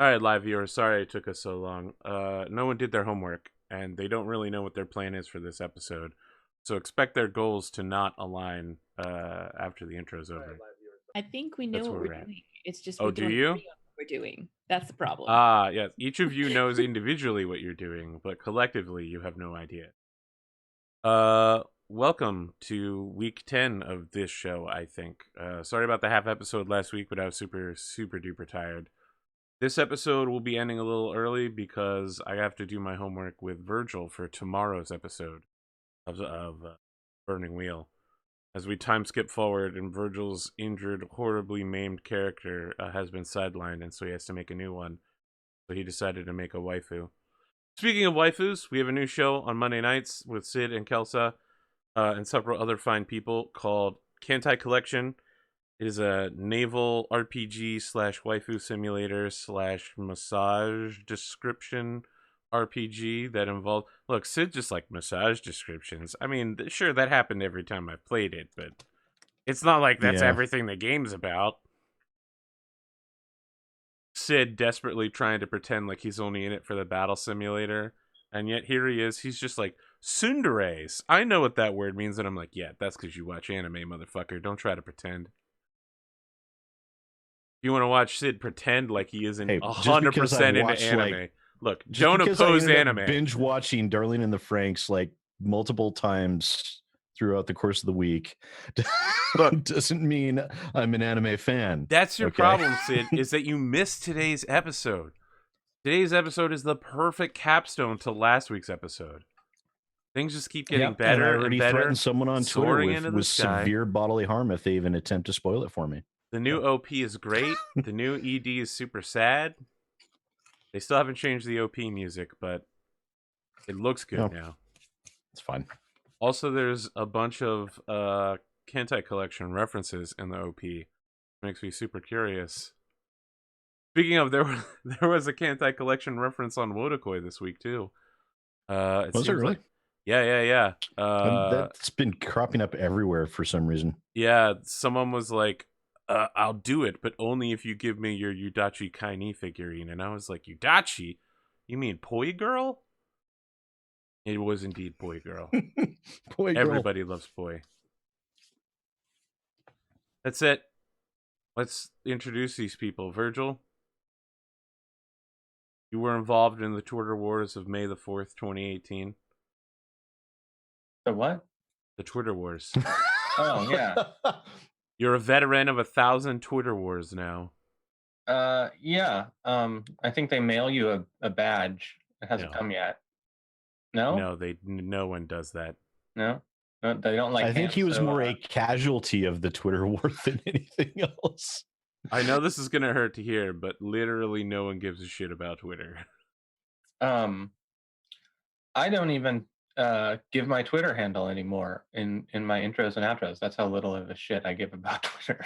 All right, live viewers. Sorry it took us so long. No one did their homework, and they don't really know what their plan is for this episode. So expect their goals to not align after the intro's over. I think we know That's what where we're we're at. doing. It's just Oh, we do don't you? agree on what we're doing. That's the problem. Ah, yes. Each of you knows individually what you're doing, but collectively you have no idea. Welcome to week 10 of this show, I think. Sorry about the half episode last week, but I was super duper tired. This episode will be ending a little early because I have to do my homework with Virgil for tomorrow's episode of Burning Wheel. As we time skip forward, and Virgil's injured, horribly maimed character has been sidelined, and so he has to make a new one. So he decided to make a waifu. Speaking of waifus, we have a new show on Monday nights with Sid and Kelsa and several other fine people called Kantai Collection. It is a naval RPG slash waifu simulator slash massage description RPG that involved. Look, Sid just like massage descriptions. I mean, sure, that happened every time I played it, but it's not like that's Yeah. everything the game's about. Sid desperately trying to pretend like he's only in it for the battle simulator, and yet here he is. He's just like, Tsunderes. I know what that word means, and I'm like, yeah, that's because you watch anime, motherfucker. Don't try to pretend. You want to watch Sid pretend like he isn't Hey, 100% into watched, anime. like, Look, Just don't because oppose I ended anime. up binge watching Darling in the Franxx like multiple times throughout the course of the week Look, doesn't mean I'm an anime fan. That's your okay? problem, Sid, is that you missed today's episode. Today's episode is the perfect capstone to last week's episode. Things just keep getting better and I already and better. threatened someone on Twitter soaring into the with sky. severe bodily harm if they even attempt to spoil it for me. The new OP is great. The new ED is super sad. They still haven't changed the OP music, but it looks good now. It's fine. Also, there's a bunch of Kantai Collection references in the OP. Makes me super curious. Speaking of, there was a Kantai Collection reference on Wodokoi this week too. Was it really? Like, yeah. That's been cropping up everywhere for some reason. Yeah, someone was like, I'll do it, but only if you give me your Yudachi Kaini figurine. And I was like, Yudachi? You mean Poi Girl? It was indeed Poi Girl. Poi Girl. Everybody loves Poi. That's it. Let's introduce these people. Virgil, you were involved in the Twitter wars of May the 4th, 2018. The what? The Twitter wars. Oh, yeah. You're a veteran of 1,000 Twitter wars now. Yeah. I think they mail you a badge. It hasn't come yet. No? No, no one does that. No? No, they don't like I think him, he was so, more a casualty of the Twitter war than anything else. I know this is going to hurt to hear, but literally no one gives a shit about Twitter. I don't even give my Twitter handle anymore in my intros and outros. That's how little of a shit I give about Twitter.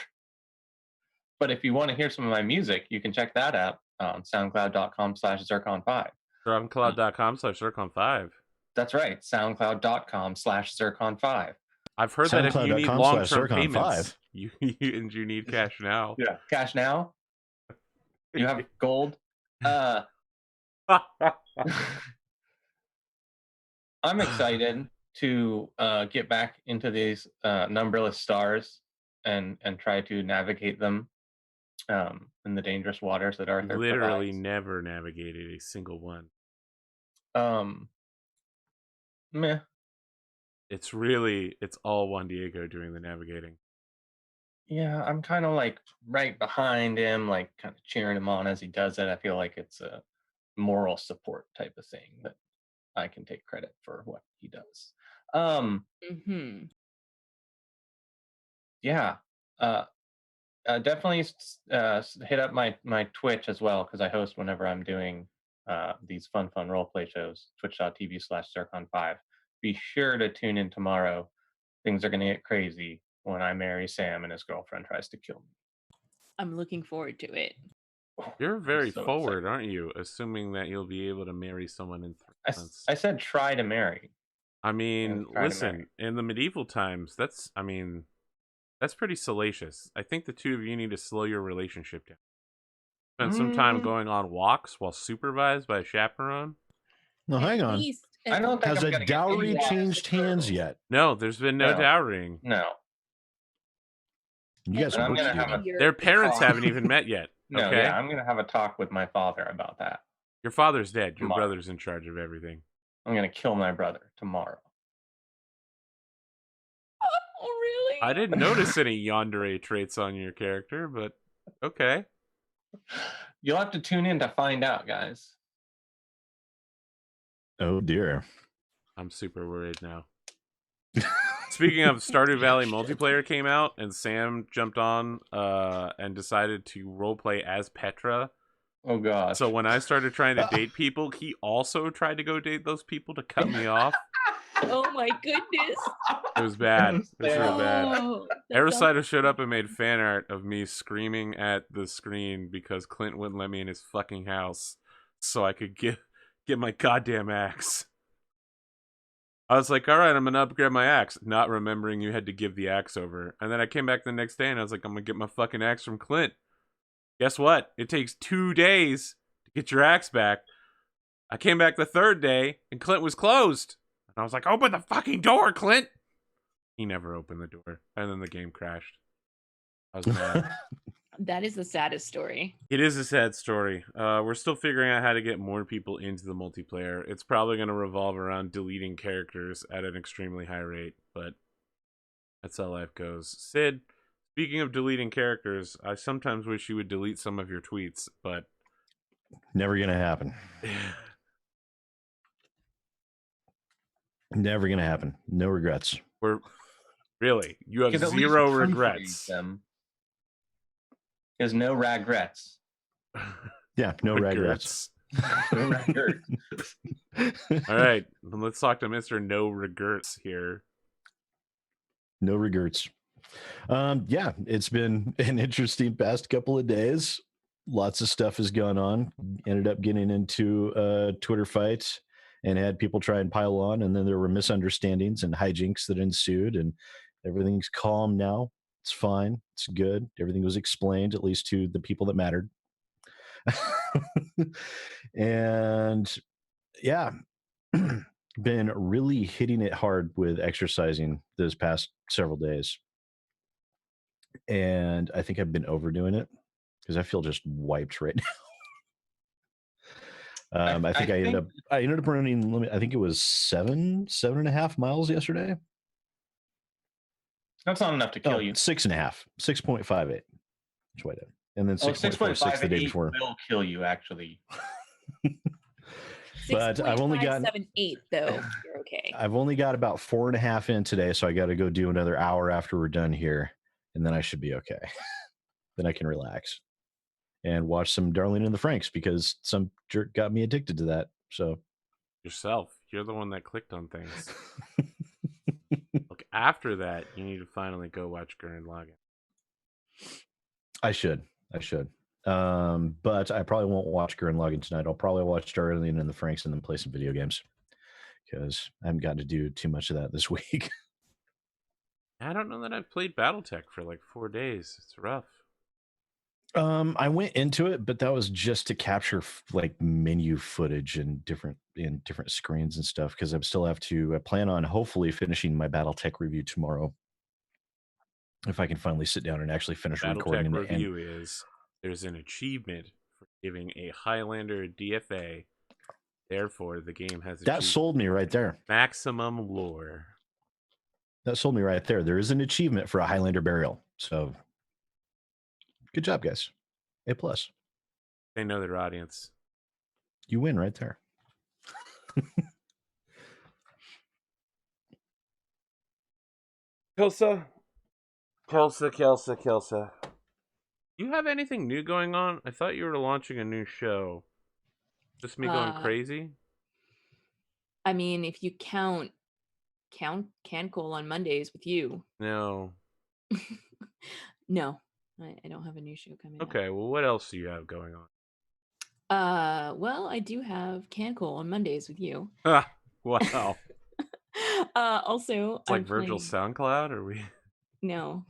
But if you want to hear some of my music, you can check that out on soundcloud.com/zircon5. SoundCloud.com/zircon5. That's right, soundcloud.com/zircon5. I've heard that if you need long-term payments, you need cash now. Yeah, cash now. You have gold. I'm excited to get back into these numberless stars and try to navigate them in the dangerous waters that Arthur literally provides. Never navigated a single one. Meh. It's all Juan Diego doing the navigating. Yeah, I'm kind of like right behind him, like kind of cheering him on as he does it. I feel like it's a moral support type of thing that I can take credit for what he does. Yeah. Definitely hit up my Twitch as well, because I host whenever I'm doing these fun roleplay shows, twitch.tv/zircon5. Be sure to tune in tomorrow. Things are going to get crazy when I marry Sam and his girlfriend tries to kill me. I'm looking forward to it. You're very forward, aren't you? Assuming that you'll be able to marry someone in 3 months. I said try to marry. I mean, listen, in the medieval times, that's pretty salacious. I think the two of you need to slow your relationship down. Spent some time going on walks while supervised by a chaperone. No, hang At on. least, I don't think Has I'm a gonna get dowry any walks changed with hands girls. yet? No, there's been no No. dowrying. No. You got at some I'm work to gonna do. have man. a Their parents talk. haven't even met yet. No, Okay, yeah, I'm gonna have a talk with my father about that. your father's dead. Your Tomorrow. brother's in charge of everything. I'm gonna kill my brother tomorrow. Oh, really? I didn't notice any yandere traits on your character, but okay. You'll have to tune in to find out, guys. Oh dear. I'm super worried now. Speaking of, Stardew Valley multiplayer came out, and Sam jumped on and decided to roleplay as Petra. Oh gosh. So when I started trying to date people, he also tried to go date those people to cut me off. Oh my goodness. It was bad. It was real bad. Oh, that Aerosida sounds- showed up and made fan art of me screaming at the screen because Clint wouldn't let me in his fucking house so I could get my goddamn axe. I was like, all right, I'm going to upgrade my axe, not remembering you had to give the axe over. And then I came back the next day and I was like, I'm going to get my fucking axe from Clint. Guess what? It takes 2 days to get your axe back. I came back the third day and Clint was closed. And I was like, open the fucking door, Clint. He never opened the door. And then the game crashed. I was mad. That is the saddest story. It is a sad story. We're still figuring out how to get more people into the multiplayer. It's probably going to revolve around deleting characters at an extremely high rate, but that's how life goes. Sid, speaking of deleting characters, I sometimes wish you would delete some of your tweets, but Never gonna happen. Never gonna happen. No regrets. we're really, you have You could at least zero punctuate regrets. them. There's no regrets. Yeah, no regrets. No regrets. All right, let's talk to Mr. No Regrets here. No regrets. Yeah, it's been an interesting past couple of days. Lots of stuff has gone on. Ended up getting into a Twitter fight and had people try and pile on, and then there were misunderstandings and hijinks that ensued, and everything's calm now. It's fine. It's good. Everything was explained, at least to the people that mattered. And yeah, been really hitting it hard with exercising those past several days. And I think I've been overdoing it because I feel just wiped right now. I think I ended up running, I think it was 7.5 miles yesterday. That's not enough to kill you. 6.5, 6.58. That's what I did. And then 6.46 the day before. Will kill you, actually. But I've only gotten 6.578 though. You're okay. I've only got about 4.5 in today, so I got to go do another hour after we're done here, and then I should be okay. Then I can relax and watch some Darlene and the Franks because some jerk got me addicted to that. So Yourself. You're the one that clicked on things. Look, after that, you need to finally go watch Gurren Lagann. I should. But I probably won't watch Gurren Lagann tonight. I'll probably watch Darlene and the Franks and then play some video games because I haven't gotten to do too much of that this week. I don't know that I've played BattleTech for like 4 days. It's rough. I went into it, but that was just to capture like menu footage and different screens and stuff because I plan on hopefully finishing my BattleTech review tomorrow. If I can finally sit down and actually finish recording. BattleTech review is there's an achievement for giving a Highlander DFA. Therefore, the game has that sold me right there. Maximum lore. That sold me right there. There is an achievement for a Highlander burial. So good job, guys. A+. They know their audience. You win right there. Kelsa. You have anything new going on? I thought you were launching a new show. Just me going crazy? I mean, if you count Cancol on Mondays with you. No. No, I don't have a new show coming up. Okay, well, what else do you have going on? Well, I do have Cancol on Mondays with you. Ah, wow. Also, It's like Virgil's SoundCloud, or we? No.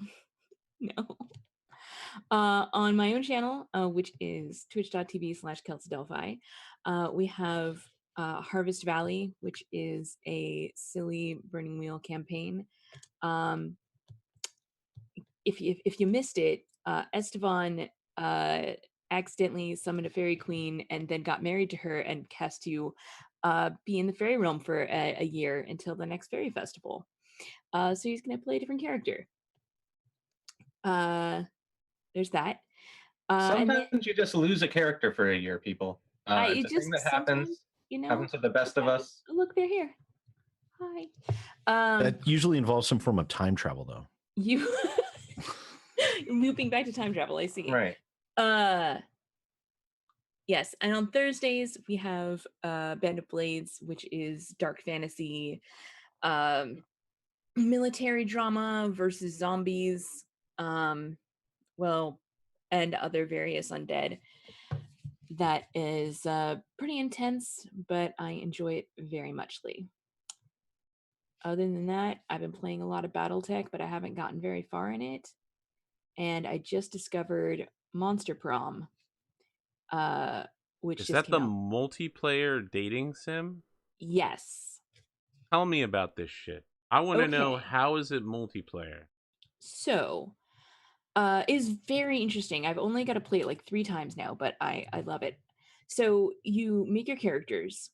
On my own channel, which is twitch.tv/KelseyDelphi, we have Harvest Valley, which is a silly Burning Wheel campaign. If you missed it, Estevan accidentally summoned a fairy queen and then got married to her and has to be in the fairy realm for a year until the next fairy festival. So he's going to play a different character. There's that. And then Sometimes you just lose a character for a year, people. it It's a thing just that sometimes, happens. you know, Happens to the best of us. look, they're here. Hi. That usually involves some form of time travel, though. You looping back to time travel, I see. Right. Yes, and on Thursdays we have Band of Blades, which is dark fantasy, military drama versus zombies, well, and other various undead. That is pretty intense, but I enjoy it very muchly. Other than that, I've been playing a lot of BattleTech, but I haven't gotten very far in it. And I just discovered Monster Prom, which Is just that came the out. multiplayer dating sim? Yes. Tell me about this shit. I want to know, Okay. how is it multiplayer? So, is very interesting. I've only got to play it like 3 times now, but I love it. So you make your characters,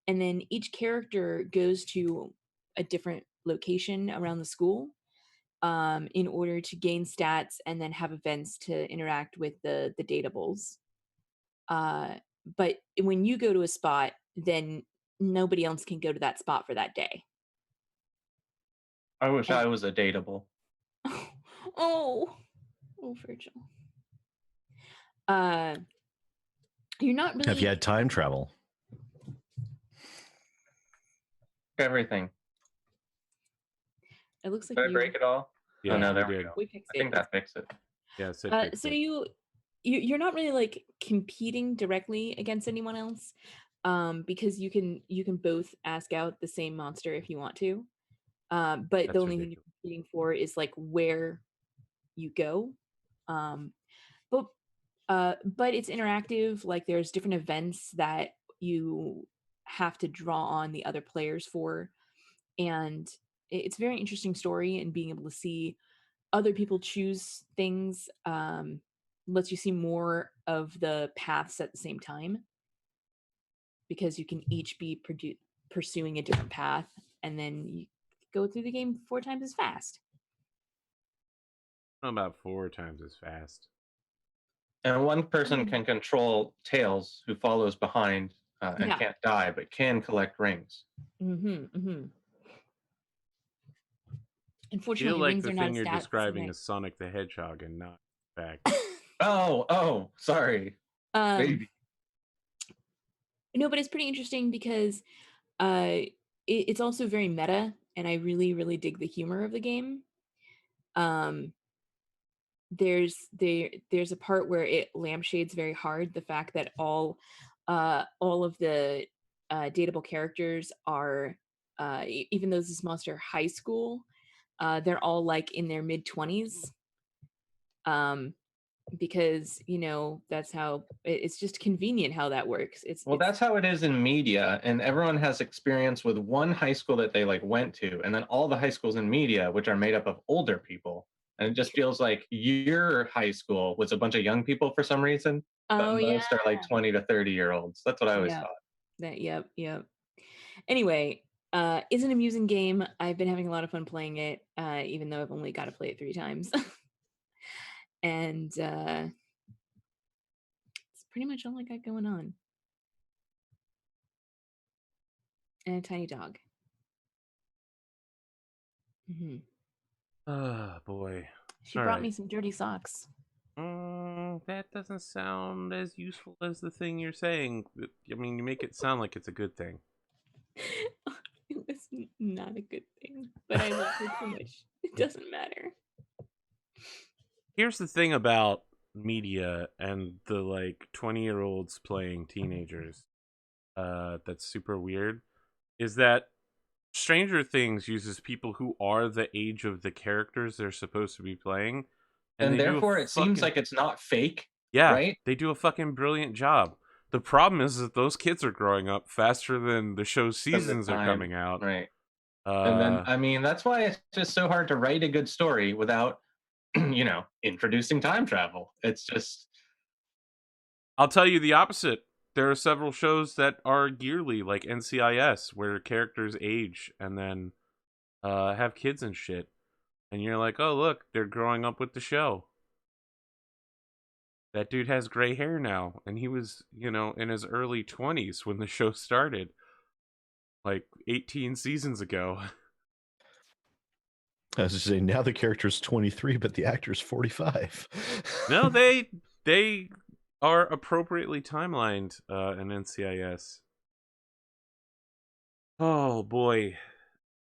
and then each character goes to a different location around the school in order to gain stats and then have events to interact with the datables. But when you go to a spot, then nobody else can go to that spot for that day. I wish And- I was a dateable. oh, Virgil. You're not really. Have you had time travel? Everything. It looks like Did I you. break it all? Yeah, Oh no, you there we did. go. We fixed I think it. that fixed it. Yeah, Sid fixed So it. you're not really like competing directly against anyone else, because you can both ask out the same monster if you want to. But That's the only thing ridiculous. you're competing for is like where you go. But it's interactive. Like there's different events that you have to draw on the other players for, and it's a very interesting story. And being able to see other people choose things lets you see more of the paths at the same time, because you can each be pursuing a different path, and then you go through the game 4 times as fast. About 4 times as fast. And one person can control Tails, who follows behind and Yeah. can't die, but can collect rings. I Unfortunately, feel like rings the are not thing a you're stat. describing is Sonic the Hedgehog and not fact. Oh, sorry. Baby. No, but it's pretty interesting because it's also very meta, and I really, really dig the humor of the game. There's a part where it lampshades very hard the fact that all of the dateable characters are, even though this is monster high school, they're all like in their mid-20s. Because that's how it's just convenient how that works. That's how it is in media, and everyone has experience with one high school that they like went to, and then all the high schools in media, which are made up of older people, and it just feels like your high school was a bunch of young people for some reason, but most are like 20 to 30-year-olds. That's what I always thought. Yep. Anyway, it's an amusing game. I've been having a lot of fun playing it, even though I've only got to play it 3 times. And it's pretty much all I got going on. And a tiny dog. Oh boy. She brought me some dirty socks. That doesn't sound as useful as the thing you're saying. I mean, you make it sound like it's a good thing. It was not a good thing, but I love her too much. It doesn't matter. Here's the thing about media and the like 20-year-olds playing teenagers that's super weird, is that Stranger Things uses people who are the age of the characters they're supposed to be playing, and they do a therefore it seems fucking- like it's not fake, Yeah, right? they do a fucking brilliant job. The problem is that those kids are growing up faster than the show's Than the seasons are time, coming out. right? And then, I mean, that's why it's just so hard to write a good story without, introducing time travel. It's just, I'll tell you the opposite. There are several shows that are yearly, like NCIS, where characters age and then have kids and shit. And you're like, oh, look, they're growing up with the show. That dude has gray hair now, and he was, in his early 20s when the show started, like 18 seasons ago. As I say, now the character's 23, but the actor's 45. No, they are appropriately timelined in NCIS. Oh boy,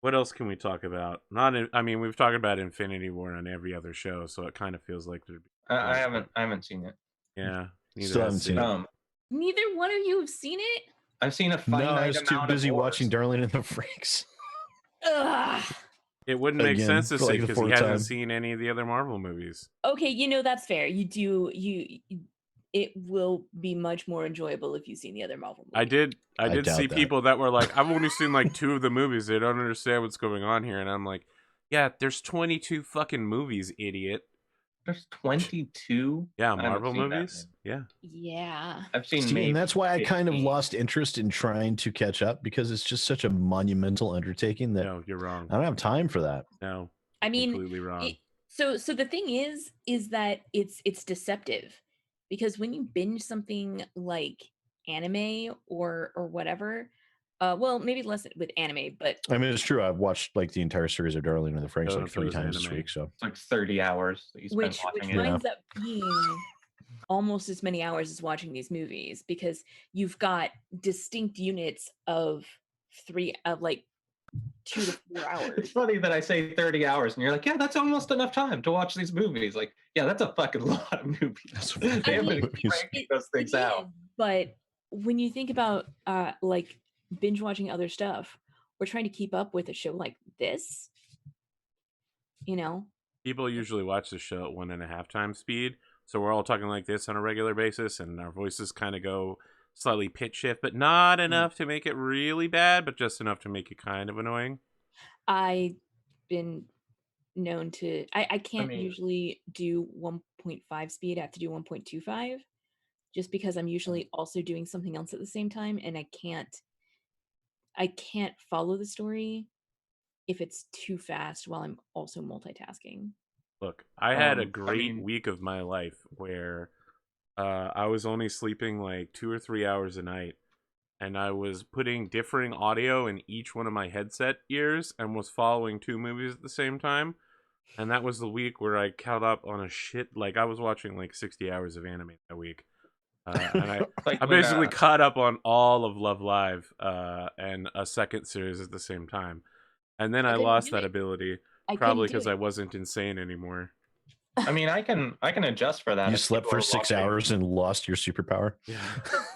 what else can we talk about? We've talked about Infinity War on every other show, so it kind of feels like there'd be. I haven't seen it. Yeah, neither Still has haven't seen it. Neither one of you have seen it? I've seen a finite No, I was too amount busy of watching wars. Darling in the Franxx. Ugh. It wouldn't make Again, sense to for say like the because he fourth hasn't time. seen any of the other Marvel movies. Okay, that's fair. It will be much more enjoyable if you've seen the other Marvel movies. I did doubt see that. people that were like, I've only seen like 2 of the movies. They don't understand what's going on here. And I'm like, yeah, there's 22 fucking movies, idiot. There's 22. Yeah, I haven't Marvel seen that movies. Yeah. Yeah. I've seen See, maybe and that's why I kind of 15. lost interest in trying to catch up because it's just such a monumental undertaking that No, you're wrong. I don't have time for that. No, I mean, completely wrong. so the thing is that it's deceptive, because when you binge something like anime or whatever, well, maybe less with anime, but I mean, it's true. I've watched like the entire series of Darling in the Franxx like 3 Those times this anime. week. So It's like 30 hours that you spend which watching it. winds up being almost as many hours as watching these movies, because you've got distinct units of 2 to 4 hours. It's funny that I say 30 hours and you're like, yeah, that's almost enough time to watch these movies. Like, yeah, that's a fucking lot of movies. That's They I haven't mean, been cranking those things out. But when you think about like binge watching other stuff, we're trying to keep up with a show like this. People usually watch the show at 1.5 times speed. So we're all talking like this on a regular basis, and our voices kind of go slightly pitch shift, but not enough to make it really bad, but just enough to make it kind of annoying. I've been known to I can't mean- usually do 1.5 speed. I have to do 1.25, just because I'm usually also doing something else at the same time, and I can't follow the story if it's too fast while I'm also multitasking. Look, I had a I great mean- week of my life where I was only sleeping like 2 or 3 hours a night, and I was putting differing audio in each one of my headset ears and was following 2 movies at the same time. And that was the week where I caught up on I was watching like 60 hours of anime that week. And I basically caught up on all of Love Live and a second series at the same time. And then I couldn't lost do that it. ability, I probably couldn't do because it. I wasn't insane anymore. I mean, I can adjust for that. you if slept people for are 6 watching. hours and lost your superpower. Yeah.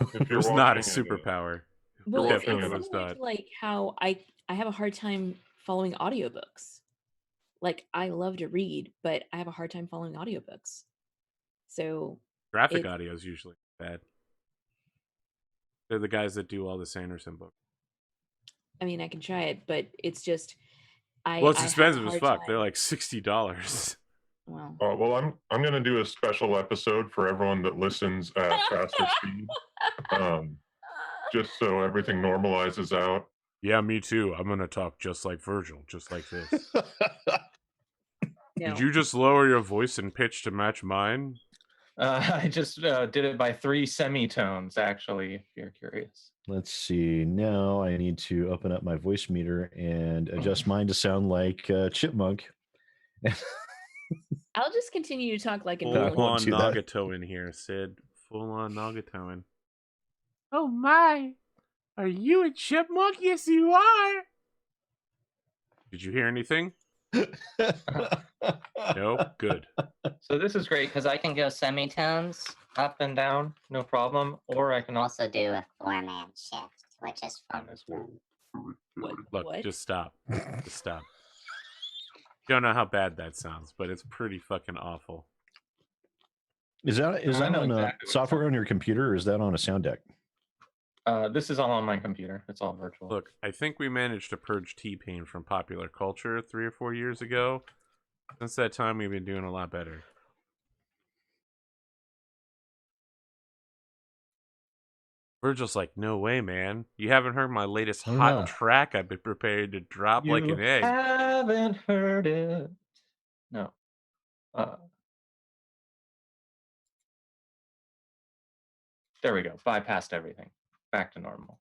If It you're was not a watching it, superpower. Well, it's Definitely watching was similar not. to like how I have a hard time following audiobooks. Like, I love to read, but I have a hard time following audiobooks. So Graphic it's- audio is usually bad. They're the guys that do all the Sanderson books. I mean, I can try it, but it's just Well, it's I have a expensive as hard fuck. They're time- like $60. Well, well, I'm gonna do a special episode for everyone that listens at faster speed, just so everything normalizes out. Yeah, me too. I'm gonna talk just like Virgil, just like this. no. Did you just lower your voice and pitch to match mine? I just did it by 3 semitones, actually, if you're curious. Let's see. Now I need to open up my voice meter and adjust mine to sound like Chipmunk. I'll just continue to talk like a I Full won't normal. on do that. Nagato in here, Sid. Full on Nagatoing. Oh my! Are you a chipmunk? Yes, you are! Did you hear anything? No? Good. So this is great because I can go semitones up and down, no problem, or I can also Also do a 4-man shift, which is fun. as well. Look, What? just stop. Just stop. Don't know how bad that sounds, but it's pretty fucking awful. Is that I know on exactly a what it's software on. on your computer, or is that on a sound deck? This is all on my computer. It's all virtual. Look, I think we managed to purge T-Pain from popular culture 3 or 4 years ago. Since that time, we've been doing a lot better. Virgil's like, no way, man. You haven't heard my latest I don't hot know. track I've been prepared to drop like an egg. Haven't heard it. No. There we go. Bypassed everything. Back to normal.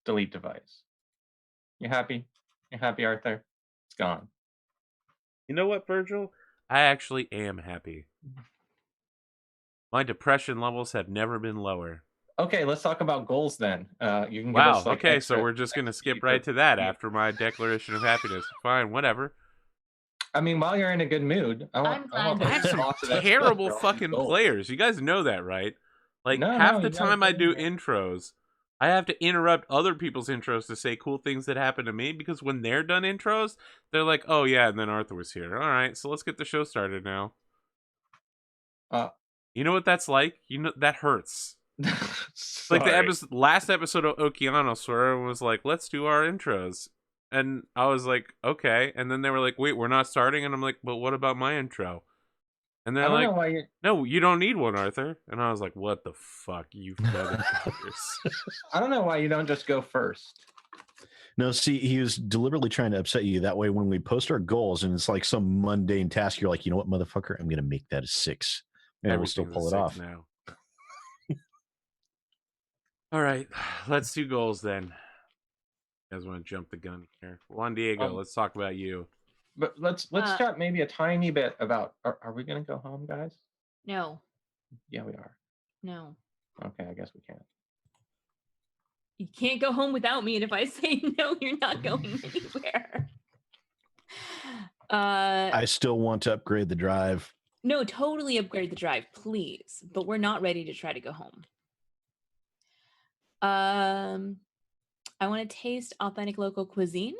Delete device. You happy? You happy, Arthur? It's gone. You know what, Virgil? I actually am happy. My depression levels have never been lower. Okay, let's talk about goals then. You can give Wow, us like okay, extra, so we're just going to skip extra right to that yeah. after my declaration of happiness. Fine, whatever. I mean, while you're in a good mood, I want glad I have some lots of extra terrible for all these fucking goals. players. You guys know that, right? Like, No, half no, the you gotta time I get do in intros, I have to interrupt other people's intros to say cool things that happen to me, because when they're done intros, they're like, oh yeah, and then Arthur was here. All right, so let's get the show started now. You know what that's like? You know, that hurts. Like the last episode of Okeanos, where everyone was like, let's do our intros. And I was like, okay. And then they were like, wait, we're not starting? And I'm like, but what about my intro? And they're I don't like, know why you're... no, you don't need one, Arthur. And I was like, what the fuck, you motherfuckers. I don't know why you don't just go first. No, see, he was deliberately trying to upset you. That way, when we post our goals and it's like some mundane task, you're like, you know what, motherfucker, I'm going to make that a 6. And we'll still pull it off. Now. All right, let's do goals then. You guys want to jump the gun here? Juan Diego, let's talk about you. But let's chat maybe a tiny bit about, are we going to go home, guys? No. Yeah, we are. No. Okay, I guess we can't. You can't go home without me, and if I say no, you're not going anywhere. I still want to upgrade the drive. No, totally upgrade the drive, please. But we're not ready to try to go home. I want to taste authentic local cuisine.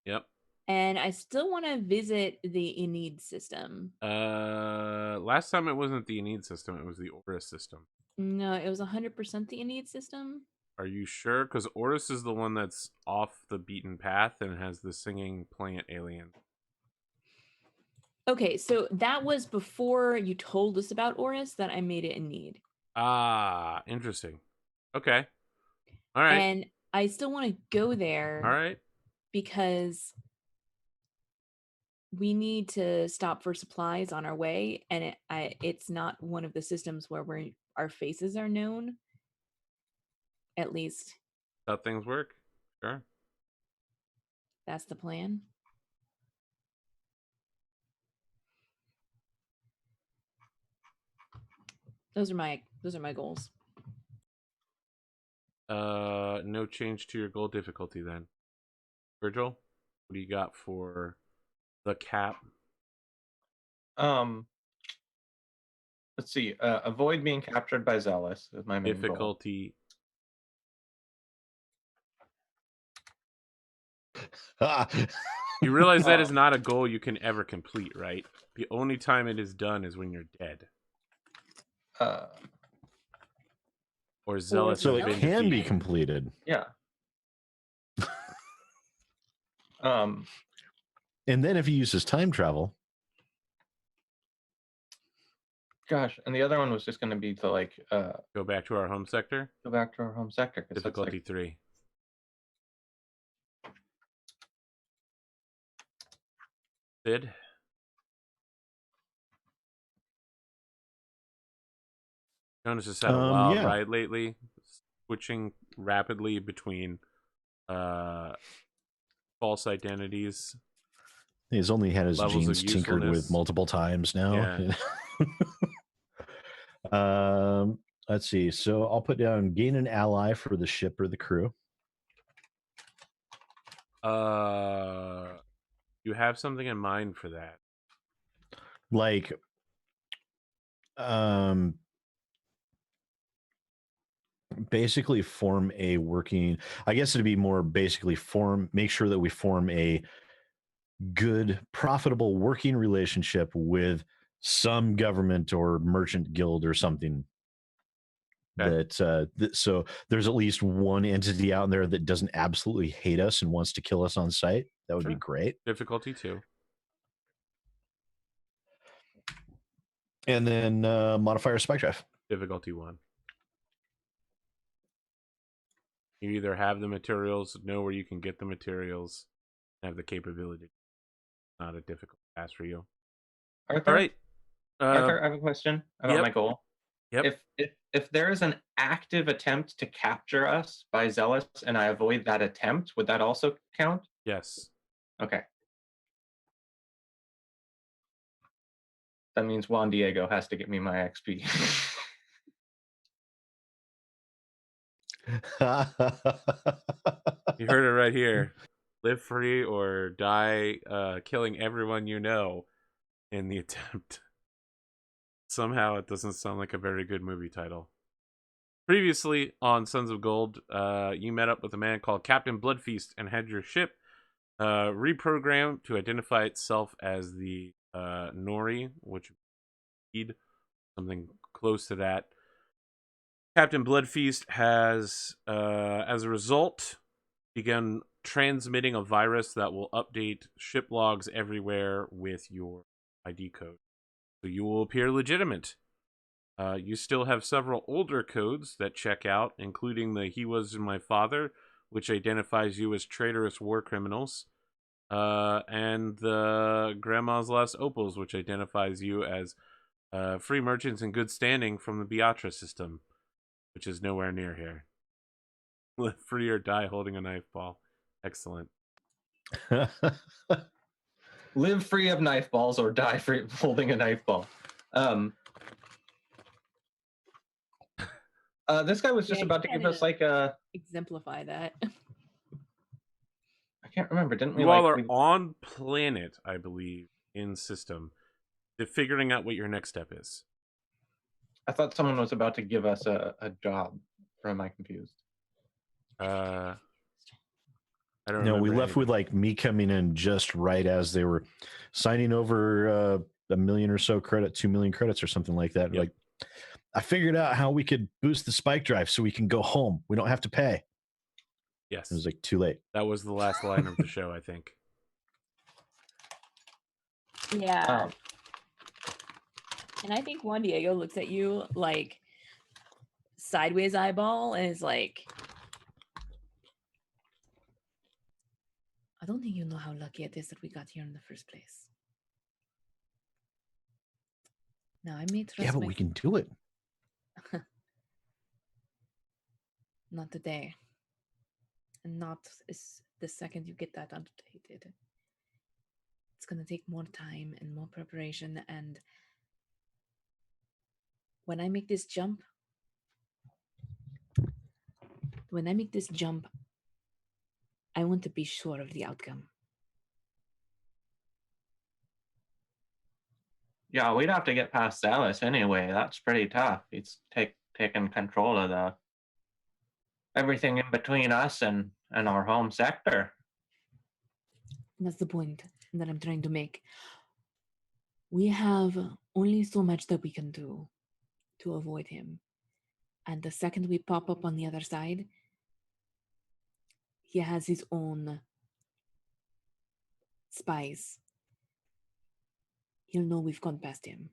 Yep. And I still want to visit the Enid system. Last time it wasn't the Enid system, it was the Oris system. No, it was 100% the Enid system. Are you sure? Because Oris is the one that's off the beaten path and has the singing plant alien. Okay, so that was before you told us about Oris that I made it Enid. Ah, interesting. Okay. All right. And I still want to go there. All right. Because we need to stop for supplies on our way, and it's not one of the systems where our faces are known. At least how things work. Sure. That's the plan. Those are my goals. No change to your goal difficulty then. Virgil, what do you got for the cap? Let's see. Avoid being captured by Zealous is my main difficulty. You realize that is not a goal you can ever complete, right? The only time it is done is when you're dead. Or Zealous. So it can be completed. Yeah. And then if he uses time travel. Gosh, and the other one was just going to be to like go back to our home sector. Go back to our home sector. Difficulty 3. Sid. Jonas has had a wild ride lately, switching rapidly between false identities. He's only had his genes tinkered with multiple times now. Yeah. Let's see. So I'll put down gain an ally for the ship or the crew. You have something in mind for that? Like, basically form a working, I guess it'd be more basically make sure that we form a good, profitable working relationship with some government or merchant guild or something. Okay. So there's at least one entity out there that doesn't absolutely hate us and wants to kill us on sight. That would be Sure. great. Difficulty 2. And then modifier spike drive. Difficulty 1. You either have the materials, know where you can get the materials, have the capability. Not a difficult task for you. Arthur, All right. Arthur, I have a question about yep. my goal. Yep. If there is an active attempt to capture us by Zealous and I avoid that attempt, would that also count? Yes. Okay. That means Juan Diego has to get me my XP. You heard it right here. Live free or die killing everyone you know in the attempt. Somehow it doesn't sound like a very good movie title. Previously on Sons of Gold, you met up with a man called Captain Bloodfeast and had your ship reprogrammed to identify itself as the Nori, which would something close to that. Captain Bloodfeast has, as a result, begun transmitting a virus that will update ship logs everywhere with your ID code. So you will appear legitimate. You still have several older codes that check out, including the He Was My Father, which identifies you as traitorous war criminals, and the Grandma's Last Opals, which identifies you as free merchants in good standing from the Beatrice system, which is nowhere near here. Live free or die holding a knife ball. Excellent. Live free of knife balls or die free holding a knife ball. This guy was just about to give us like a exemplify that. I can't remember. Didn't we? You all are on planet, I believe, in system. They're figuring out what your next step is. I thought someone was about to give us a job. Or am I confused? I don't No, remember we left anything. with like me coming in just right as they were signing over $1 million or so credit, 2 million credits or something like that. Yep. Like, I figured out how we could boost the spike drive so we can go home. We don't have to pay. Yes. It was like too late. That was the last line of the show, I think. Yeah. And I think Juan Diego looks at you like sideways eyeball and is like, I don't think you know how lucky it is that we got here in the first place. Now, I may trust Yeah, but we can do it. Not today. And not the second you get that undertaken. It's going to take more time and more preparation. And when I make this jump, I want to be sure of the outcome. Yeah, we'd have to get past Zealous anyway. That's pretty tough. He's taking control of everything in between us and our home sector. And that's the point that I'm trying to make. We have only so much that we can do to avoid him. And the second we pop up on the other side, he has his own spies. He'll know we've gone past him.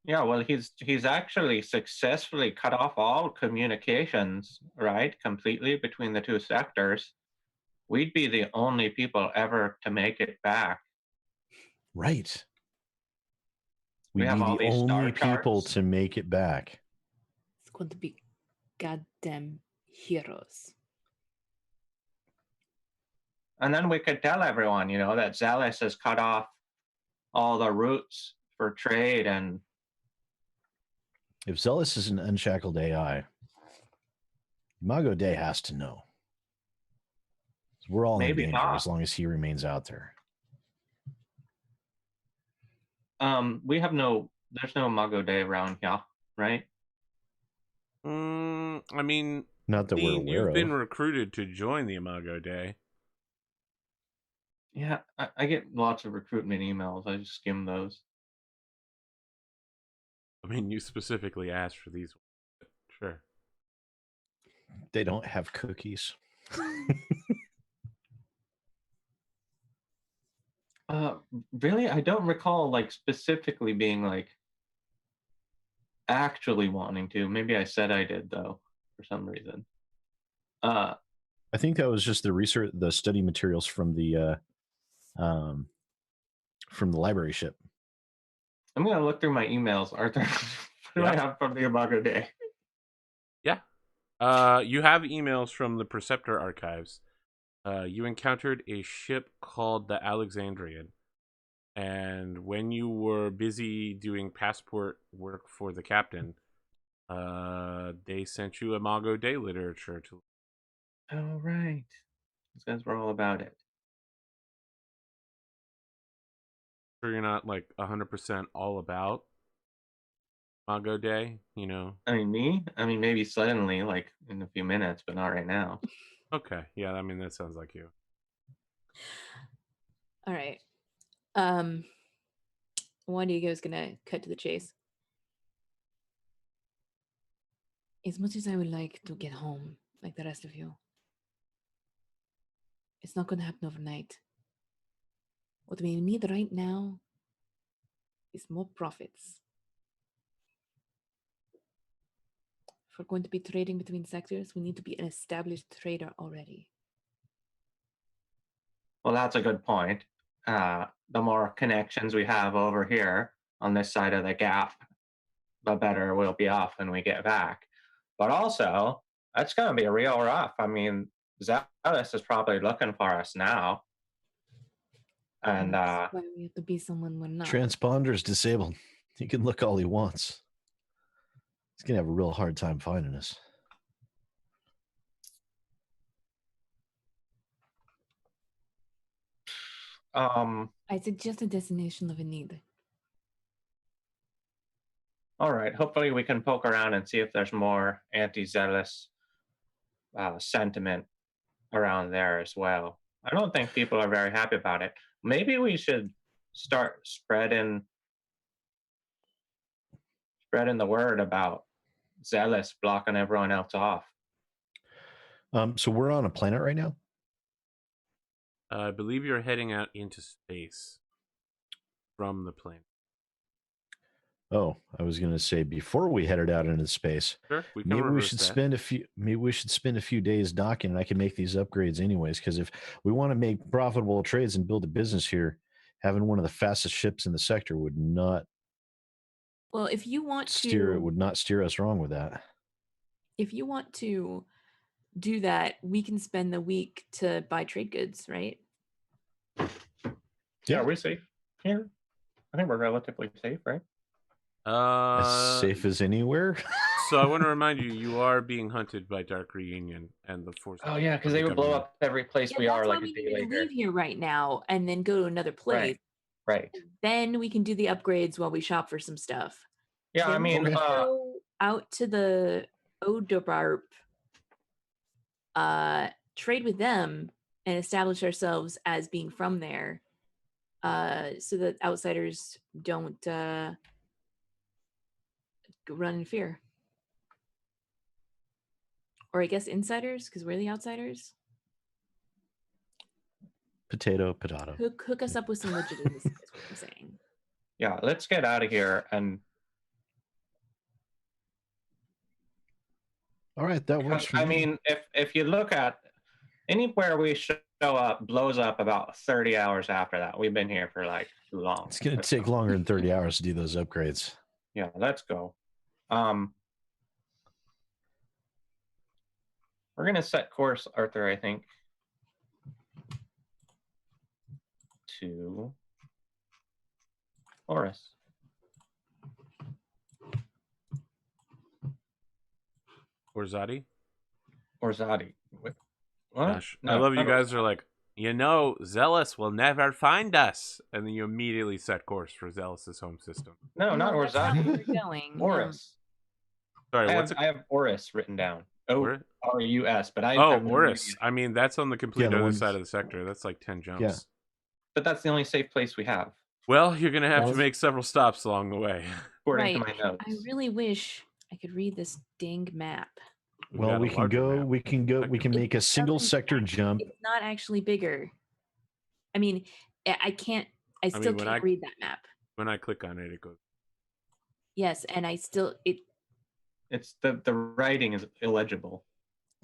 Yeah, well, he's actually successfully cut off all communications, right, completely between the two sectors. We'd be the only people ever to make it back. Right. We We'd have be all the these star only people charts. to make it back. It's going to be goddamn heroes. And then we could tell everyone, that Zealous has cut off all the routes for trade. And if Zealous is an unshackled AI, Imago Dei has to know. We're all in danger as long as he remains out there. There's no Imago Dei around here, right? I mean, not that we're aware you've of. been recruited to join the Imago Dei. Yeah, I get lots of recruitment emails. I just skim those. I mean, you specifically asked for these. Sure. They don't have cookies. Really, I don't recall like specifically being like actually wanting to. Maybe I said I did though, for some reason. I think that was just the research, the study materials from the library ship. I'm gonna look through my emails, Arthur. What do I have from the Imago Day? Yeah. You have emails from the Preceptor archives. You encountered a ship called the Alexandrian. And when you were busy doing passport work for the captain, they sent you Imago Day literature to. Oh, right. These guys were all about it. Sure, you're not like 100% all about Imago Day, I mean, me? I mean, maybe suddenly, like in a few minutes, but not right now. Okay, yeah, I mean that sounds like you. All right. One of you guys gonna cut to the chase. As much as I would like to get home, like the rest of you, it's not gonna happen overnight. What we need right now is more profits. If we're going to be trading between sectors, we need to be an established trader already. Well, that's a good point. The more connections we have over here on this side of the gap, the better we'll be off when we get back. But also, that's going to be real rough. I mean, Zealous is probably looking for us now. And that's why we have to be someone we're not. Transponder's disabled. He can look all he wants. He's gonna have a real hard time finding us. I suggest a destination of a need. All right. Hopefully we can poke around and see if there's more anti-Zealous sentiment around there as well. I don't think people are very happy about it. Maybe we should start spreading the word about Zealous blocking everyone else off. So we're on a planet right now? I believe you're heading out into space from the planet. Oh, I was going to say before we headed out into space, Sure, we can maybe we reverse should that. spend a few days docking, and I can make these upgrades anyways. Because if we want to make profitable trades and build a business here, having one of the fastest ships in the sector would not. Well, if you want would not steer us wrong with that. If you want to do that, we can spend the week to buy trade goods, right? Yeah, are we safe here? I think we're relatively safe, right? As safe as anywhere. So I want to remind you, you are being hunted by Dark Reunion and the forces. Oh yeah, because they would blow up every place we are like a day later. Leave here right now and then go to another place. Right. Then we can do the upgrades while we shop for some stuff. Yeah, then I mean, go out to the Odobarp, trade with them and establish ourselves as being from there, so that outsiders don't run in fear. Or I guess insiders, because we're the outsiders. Potato. Hook us up with some legitimacy, is what I'm saying. Yeah, let's get out of here. And all right, that works for me. I mean, if you look at anywhere we show up blows up about 30 hours after that. We've been here for like too long. It's going to take longer than 30 hours to do those upgrades. Yeah, let's go. We're going to set course, Arthur, I think, to Horus. Or Zadi? Or Zadi. What? Gosh, No, I love you not guys are like, Zealous will never find us. And then you immediately set course for Zealous's home system. No, not Orzati. Going. Horus. Sorry, I have Horus written down. O-R-U-S, but I have Horus. I mean, that's on the complete other side of the sector. That's like 10 jumps. Yeah. But that's the only safe place we have. Well, you're gonna have to Well, make several stops along the way. According to Right. my notes. I really wish I could read this dang map. We've Well, got a we can larger go. map. We can go. We can It make a single doesn't sector act- jump. It's not actually bigger. I mean, I can't. I still when can't read that map. When I click on it, it goes. Yes, and I still It's the writing is illegible.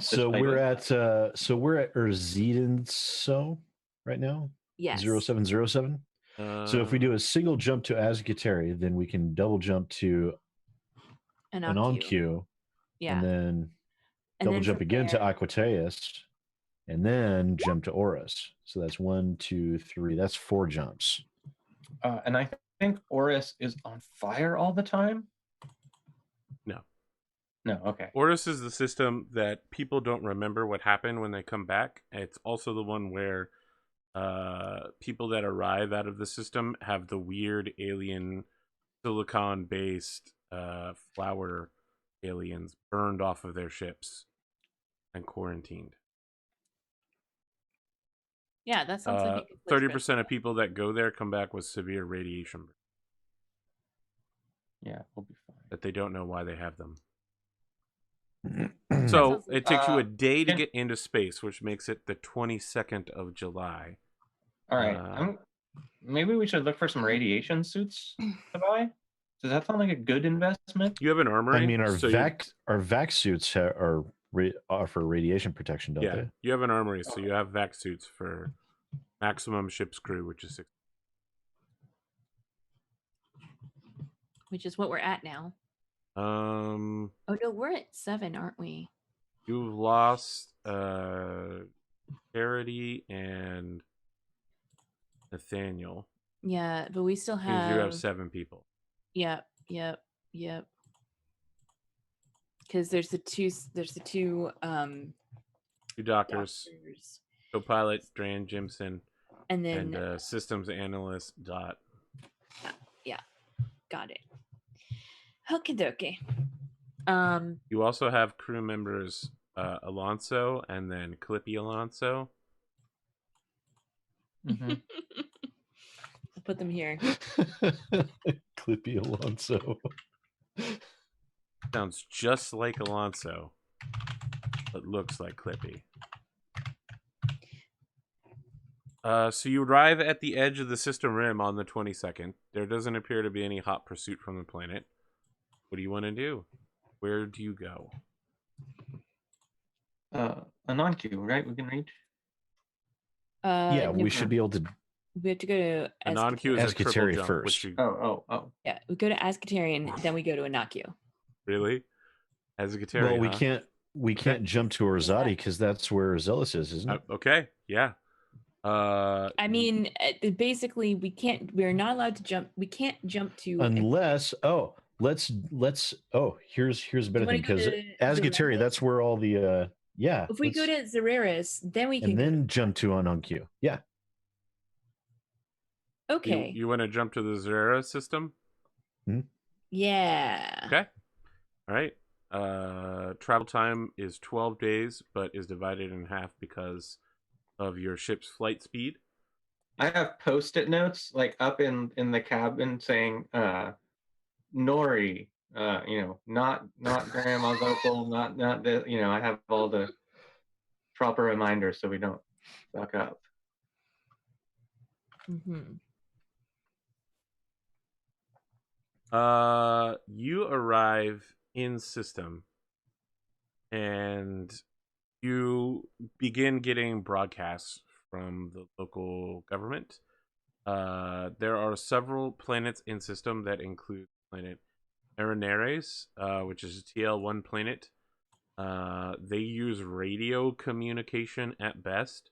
So Despite we're it. at Erzedenso right now. yes. 0707. So if we do a single jump to Asgateri, then we can double jump to Anoncu, Yeah. and then And double then jump from again to there- Aquateus, and then jump to Oris. So that's 1, 2, 3. That's 4 jumps. And I think Oris is on fire all the time. No, okay. Oris is the system that people don't remember what happened when they come back. It's also the one where people that arrive out of the system have the weird alien silicon-based flower aliens burned off of their ships and quarantined. Yeah, that sounds like a good place for us 30% of people that go there come back with severe radiation, Yeah, we'll be fine. but they don't know why they have them. That So sounds like- it takes you a day to yeah. get into space, which makes it the 22nd of July. All right. Maybe we should look for some radiation suits to buy. Does that sound like a good investment? You have an armory. I mean, our so vac suits offer radiation protection, don't yeah, they? you have an armory, so you have vac suits for maximum ship's crew, which is 6. which is what we're at now. Oh no, we're at 7, aren't we? You've lost Charity and Nathaniel. Yeah, but we still Means have. you have 7 people. Yep. Because there's the two. Two doctors, co-pilot Dran Jimson, and then and systems analyst Dot. got it. Okie dokie. You also have crew members Alonso and then Clippy Alonso. Mm-hmm. I'll put them here. Clippy Alonso. Sounds just like Alonso, but looks like Clippy. So you arrive at the edge of the system rim on the 22nd. There doesn't appear to be any hot pursuit from the planet. What do you want to do? Where do you go? Anoncu, right? We can reach. Yeah, we no, should be able to. We have to go to Anoncu is a triple Ascateri jump, first. which you, Oh. Yeah, we go to Ascateri and then we go to Anakio. really? As a guitar, Well, we can't jump to Orzati because that's where Zealous is, isn't it? okay, yeah. I mean, basically, we're not allowed to jump. We can't jump to. Unless let's here's a better wanna thing go because to Asgateri, Zereris? that's where all the if we go to Zereris, then we can and go. then jump to Anoncu. Yeah. Okay. You want to jump to the Zera system? Yeah. Okay. All right. Travel time is 12 days, but is divided in half because of your ship's flight speed. I have post-it notes like up in the cabin saying Nori, not grandma's opal, not the, I have all the proper reminders so we don't fuck up. Mm-hmm. You arrive in system and you begin getting broadcasts from the local government. There are several planets in system that include planet Arenares, which is a TL1 planet. They use radio communication at best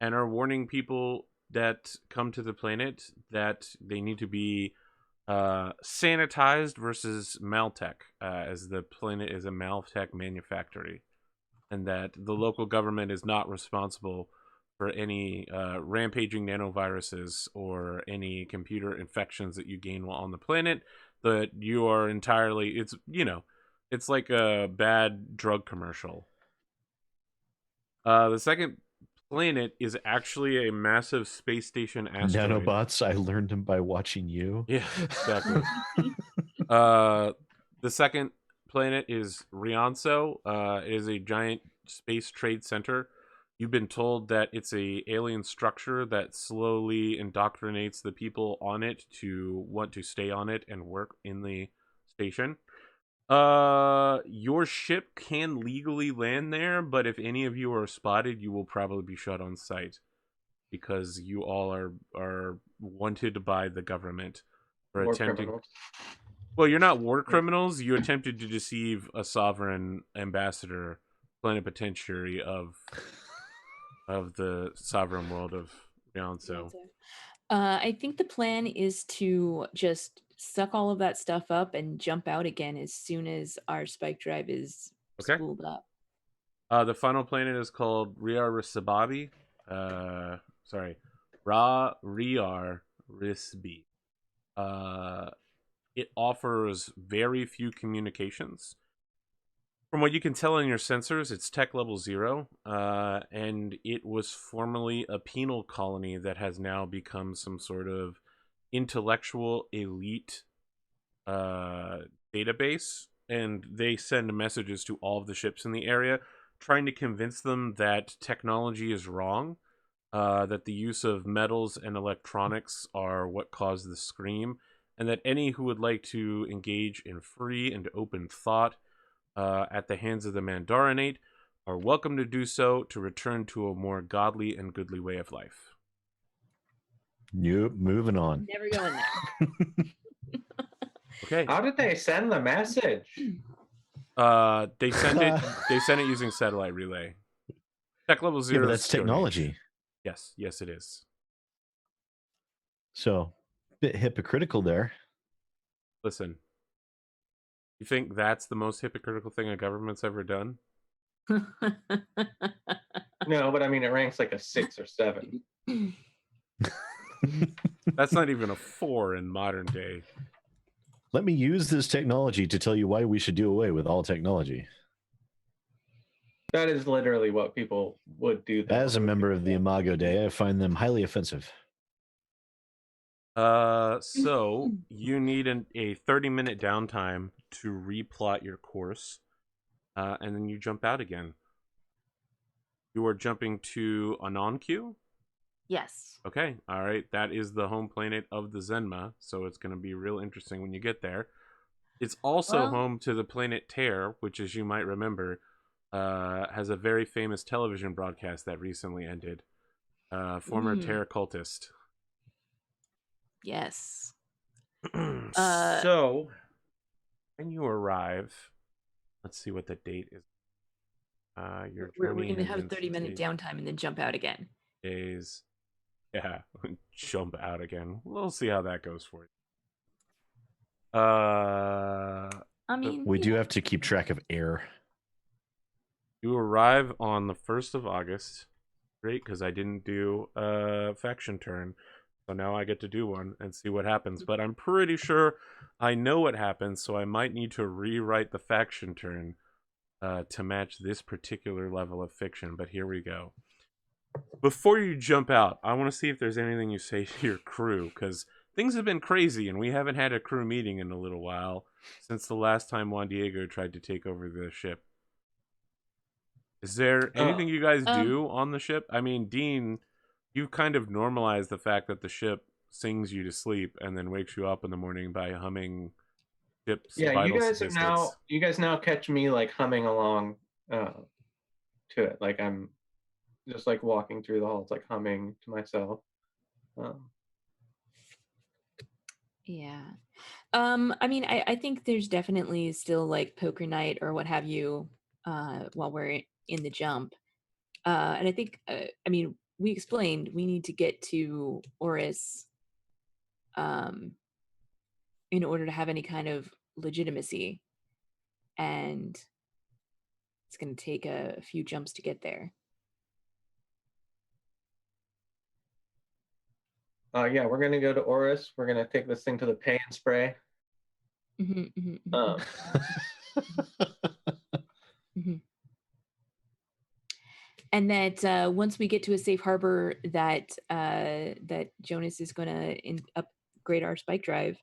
and are warning people that come to the planet that they need to be sanitized versus Maltech, as the planet is a Maltech manufactory, and that the local government is not responsible for any rampaging nanoviruses or any computer infections that you gain while on the planet. That you are entirely, it's like a bad drug commercial. The second planet is actually a massive space station asteroid. Nanobots, I learned them by watching you. Yeah, exactly. The second planet is Rianso. It is a giant space trade center. You've been told that it's a alien structure that slowly indoctrinates the people on it to want to stay on it and work in the station. Your ship can legally land there, but if any of you are spotted, you will probably be shot on sight because you all are wanted by the government for War attempting. criminals. Well, you're not war criminals. You attempted to deceive a sovereign ambassador, plenipotentiary of the sovereign world of Rianso. I think the plan is to just suck all of that stuff up and jump out again as soon as our spike drive is Okay. spooled up. The final planet is called Riar Risababi. Sorry, Riar Risbi. It offers very few communications. From what you can tell in your sensors, it's tech level 0, and it was formerly a penal colony that has now become some sort of intellectual elite database, and they send messages to all of the ships in the area, trying to convince them that technology is wrong, that the use of metals and electronics are what caused the scream, and that any who would like to engage in free and open thought at the hands of the Mandarinate are welcome to do so to return to a more godly and goodly way of life. Yep, moving on. Never going there. Okay. How did they send the message? They send it using satellite relay. Tech level 0. Yeah, but that's is short range. technology. Yes, it is. So, bit hypocritical there. Listen, you think that's the most hypocritical thing a government's ever done? No, but I mean, it ranks like a 6 or 7. That's not even a 4 in modern day. Let me use this technology to tell you why we should do away with all technology. That is literally what people would do. As a member of the Imago Dei, I find them highly offensive. So you need a 30-minute downtime to replot your course, and then you jump out again. You are jumping to Anonq? Yes. Okay, all right. That is the home planet of the Zenma, so it's going to be real interesting when you get there. It's also home to the planet Terre, which, as you might remember, has a very famous television broadcast that recently ended. Former Terre cultist. Yes. So, when you arrive, let's see what the date is. Your We're journey going to has have a been 30-minute 68 downtime and then jump out again. days. Yeah, jump out again. We'll see how that goes for you. I mean, We do have to keep track of air. You arrive on the 1st of August. Great, because I didn't do a faction turn. So now I get to do one and see what happens. But I'm pretty sure I know what happens, so I might need to rewrite the faction turn to match this particular level of fiction. But here we go. Before you jump out, I want to see if there's anything you say to your crew, because things have been crazy, and we haven't had a crew meeting in a little while since the last time Juan Diego tried to take over the ship. Is there anything you guys do on the ship? I mean, Dean, you've kind of normalized the fact that the ship sings you to sleep and then wakes you up in the morning by humming ship's vital statistics. You guys now catch me like humming along to it. Like I'm just like walking through the halls, like humming to myself. Yeah. I mean, I think there's definitely still like poker night or what have you while we're in the jump. And I think, I mean, we explained we need to get to Oris in order to have any kind of legitimacy. And it's going to take a few jumps to get there. Yeah, we're gonna go to Oris. We're gonna take this thing to the pay and spray. and that once we get to a safe harbor, that that Jonas is going to upgrade our spike drive,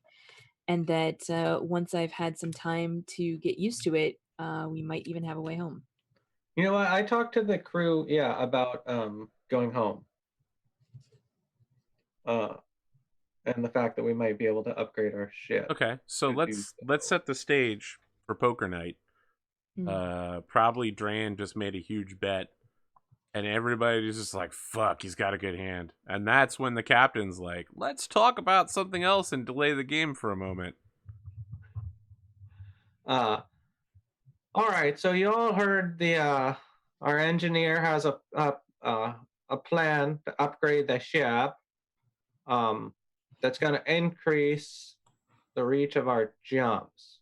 and that once I've had some time to get used to it, we might even have a way home. You know what? I talked to the crew, about going home. And the fact that we might be able to upgrade our ship. Okay, so to do let's set the stage for poker night. Mm. Probably Dran just made a huge bet, and everybody's just like, "Fuck, he's got a good hand." And that's when the captain's like, "Let's talk about something else and delay the game for a moment." All right, so you all heard the our engineer has a plan to upgrade the ship. That's going to increase the reach of our jumps.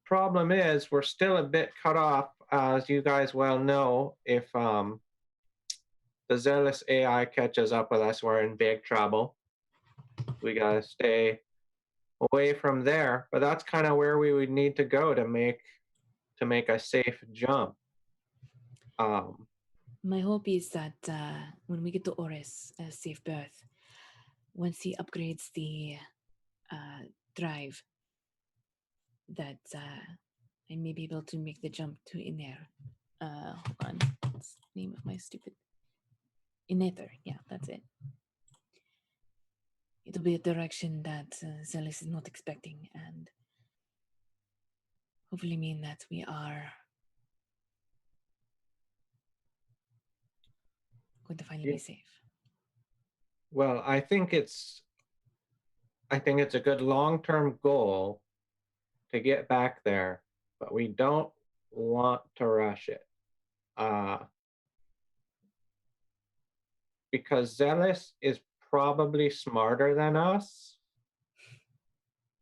Problem is, we're still a bit cut off, as you guys well know. If the zealous AI catches up with us, we're in big trouble. We gotta stay away from there, but that's kind of where we would need to go to make a safe jump. My hope is that when we get to Oris, a safe berth, once he upgrades the drive, that I may be able to make the jump to Iner. Hold on, what's the name of my stupid Inether? Yeah, that's it. It'll be a direction that Zealous is not expecting, and hopefully mean that we are going to finally be safe. Well, I think it's a good long-term goal to get back there, but we don't want to rush it. Because Zealous is probably smarter than us,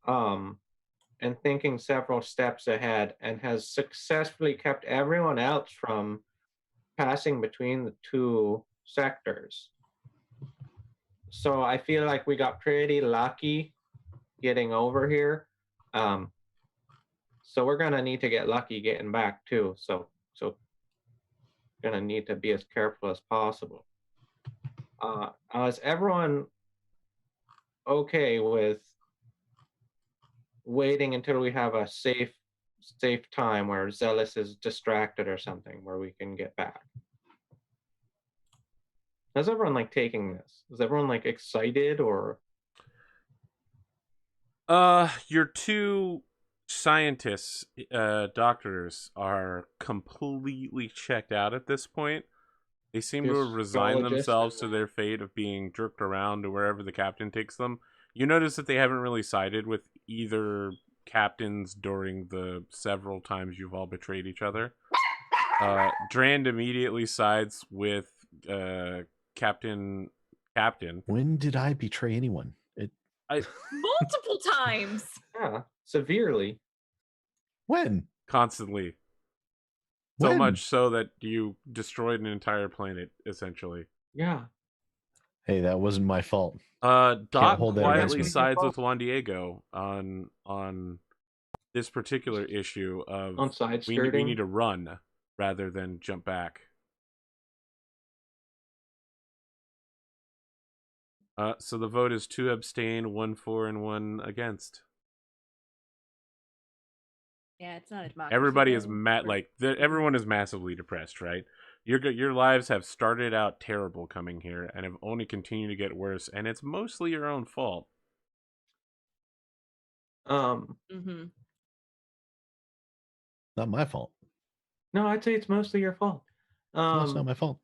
and thinking several steps ahead, and has successfully kept everyone else from passing between the two sectors. So I feel like we got pretty lucky getting over here. So we're gonna need to get lucky getting back too. So gonna need to be as careful as possible. Is everyone okay with waiting until we have a safe time where Zealous is distracted or something, where we can get back? How's everyone like taking this? Is everyone like excited or? Your two scientists, doctors, are completely checked out at this point. They seem to have resigned Physiologists. themselves to their fate of being jerked around to wherever the captain takes them. You notice that they haven't really sided with either captains during the several times you've all betrayed each other. Drand immediately sides with Captain. When did I betray anyone? Multiple times. Yeah, severely. When? Constantly. So When? much so that you destroyed an entire planet, essentially. Yeah. Hey, that wasn't my fault. Doc hold that quietly against me. sides with Juan Diego on this particular issue of On side we skirting. need to run rather than jump back. So the vote is 2 abstain, 1 for, and 1 against. Yeah, it's not a democracy. Everybody is though. everyone is massively depressed, right? Your lives have started out terrible coming here and have only continued to get worse, and it's mostly your own fault. Mm-hmm. Not my fault. No, I'd say it's mostly your fault. No, it's not my fault.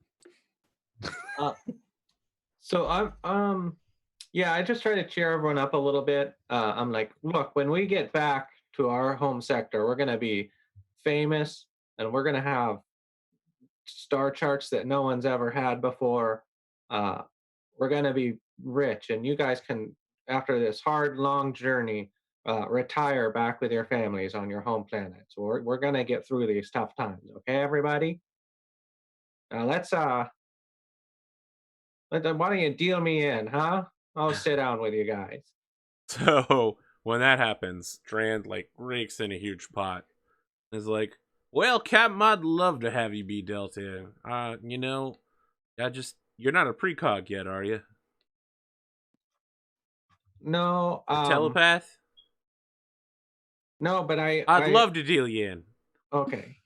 So I just try to cheer everyone up a little bit. I'm like, look, when we get back to our home sector, we're gonna be famous and we're gonna have star charts that no one's ever had before. We're gonna be rich, and you guys can, after this hard, long journey, retire back with your families on your home planet. So we're gonna get through these tough times, okay, everybody? Now why don't you deal me in, huh? I'll sit down with you guys. So when that happens, Drand rakes in a huge pot. Is like, Well, Captain, I'd love to have you be Delta. You're not a precog yet, are you? No, A telepath? no, but I'd love to deal you in. Okay.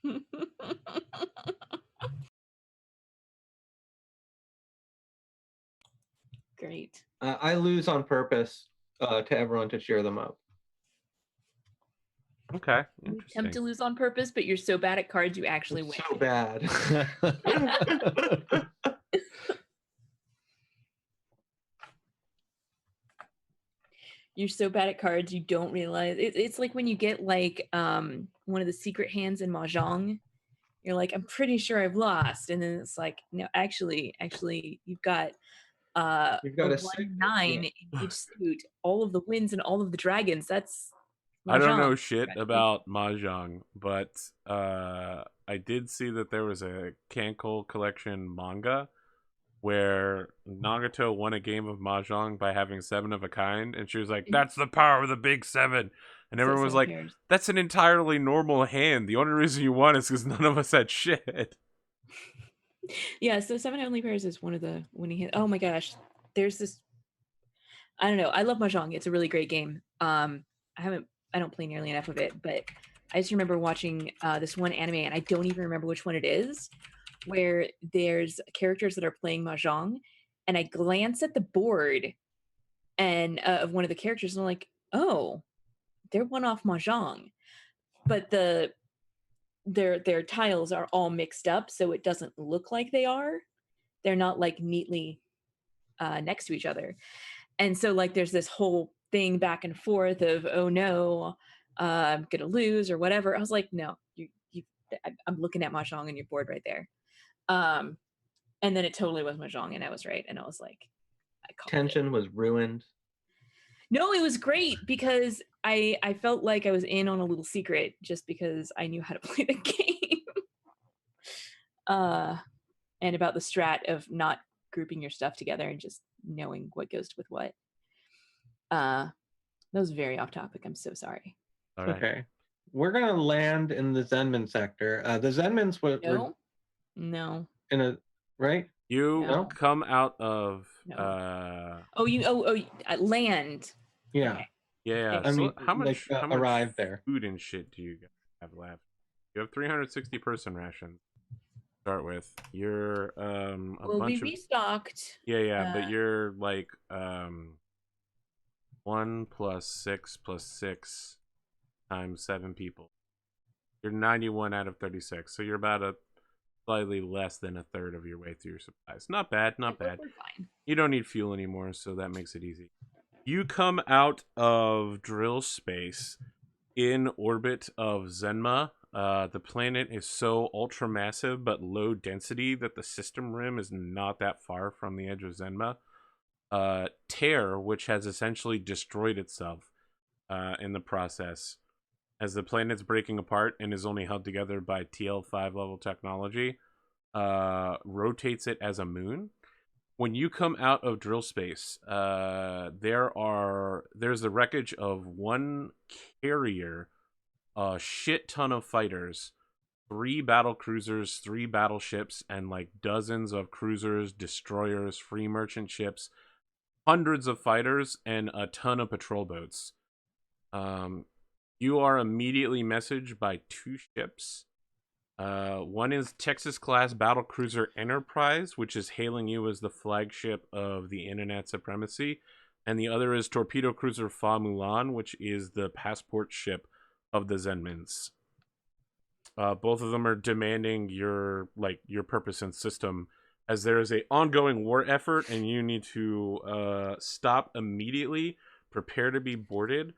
Great. I lose on purpose to everyone to cheer them up. Okay, You interesting. attempt to lose on purpose, but you're so bad at cards, you actually win. So bad. You're so bad at cards, you don't realize. It's like when you get like one of the secret hands in Mahjong. You're like, I'm pretty sure I've lost, and then it's like, no, actually, you've got You've got a a 1/9 in each suit, all of the winds and all of the dragons. That's I don't know Mahjong. shit about Mahjong, but I did see that there was a Cancol collection manga where Nagato won a game of Mahjong by having 7 of a kind, and she was like, that's the power of the big 7. And everyone was like, that's an entirely normal hand. The only reason you won is because none of us had shit. Yeah, so 7 Heavenly Pairs is one of the winning hands. Oh my gosh. There's this, I don't know. I love Mahjong. It's a really great game. I don't play nearly enough of it, but I just remember watching this one anime, and I don't even remember which one it is, where there's characters that are playing Mahjong, and I glance at the board and of one of the characters, and I'm like, oh, they're one-off Mahjong, but their tiles are all mixed up, so it doesn't look like they are. They're not like neatly next to each other, and so like there's this whole thing back and forth of, oh no, I'm gonna lose or whatever. I was like, no, I'm looking at Mahjong on your board right there. And then it totally was Mahjong, and I was right, and I was like, tension was ruined. No, it was great because I felt like I was in on a little secret just because I knew how to play the game. And about the strat of not grouping your stuff together and just knowing what goes with what. That was very off topic. I'm so sorry. All right. Okay. We're going to land in the Zenman sector. The Zenmans were No. In a, right? You come out of... land. Yeah. Okay. Yeah. I mean, how much, like, how much arrived there. food and shit do you have left? You have 360 person rations to start with. You're we restocked. Yeah, but you're like 1 + 6 + 6 times 7 people. You're 91 out of 36, so you're about a slightly less than a third of your way through your supplies. Not bad, not bad. We're fine. You don't need fuel anymore, so that makes it easy. You come out of drill space in orbit of Zenma. The planet is so ultra massive but low density that the system rim is not that far from the edge of Zenma. Tear, which has essentially destroyed itself in the process, as the planet's breaking apart and is only held together by TL5 level technology, rotates it as a moon. When you come out of drill space, there's the wreckage of one carrier, a shit ton of fighters, 3 battle cruisers, 3 battleships, and like dozens of cruisers, destroyers, free merchant ships, hundreds of fighters, and a ton of patrol boats. You are immediately messaged by 2 ships. One is Texas-class battlecruiser Enterprise, which is hailing you as the flagship of the internet supremacy, and the other is torpedo cruiser Fa Mulan, which is the passport ship of the Zenmans. Both of them are demanding your purpose and system, as there is a ongoing war effort, and you need to stop immediately, prepare to be boarded,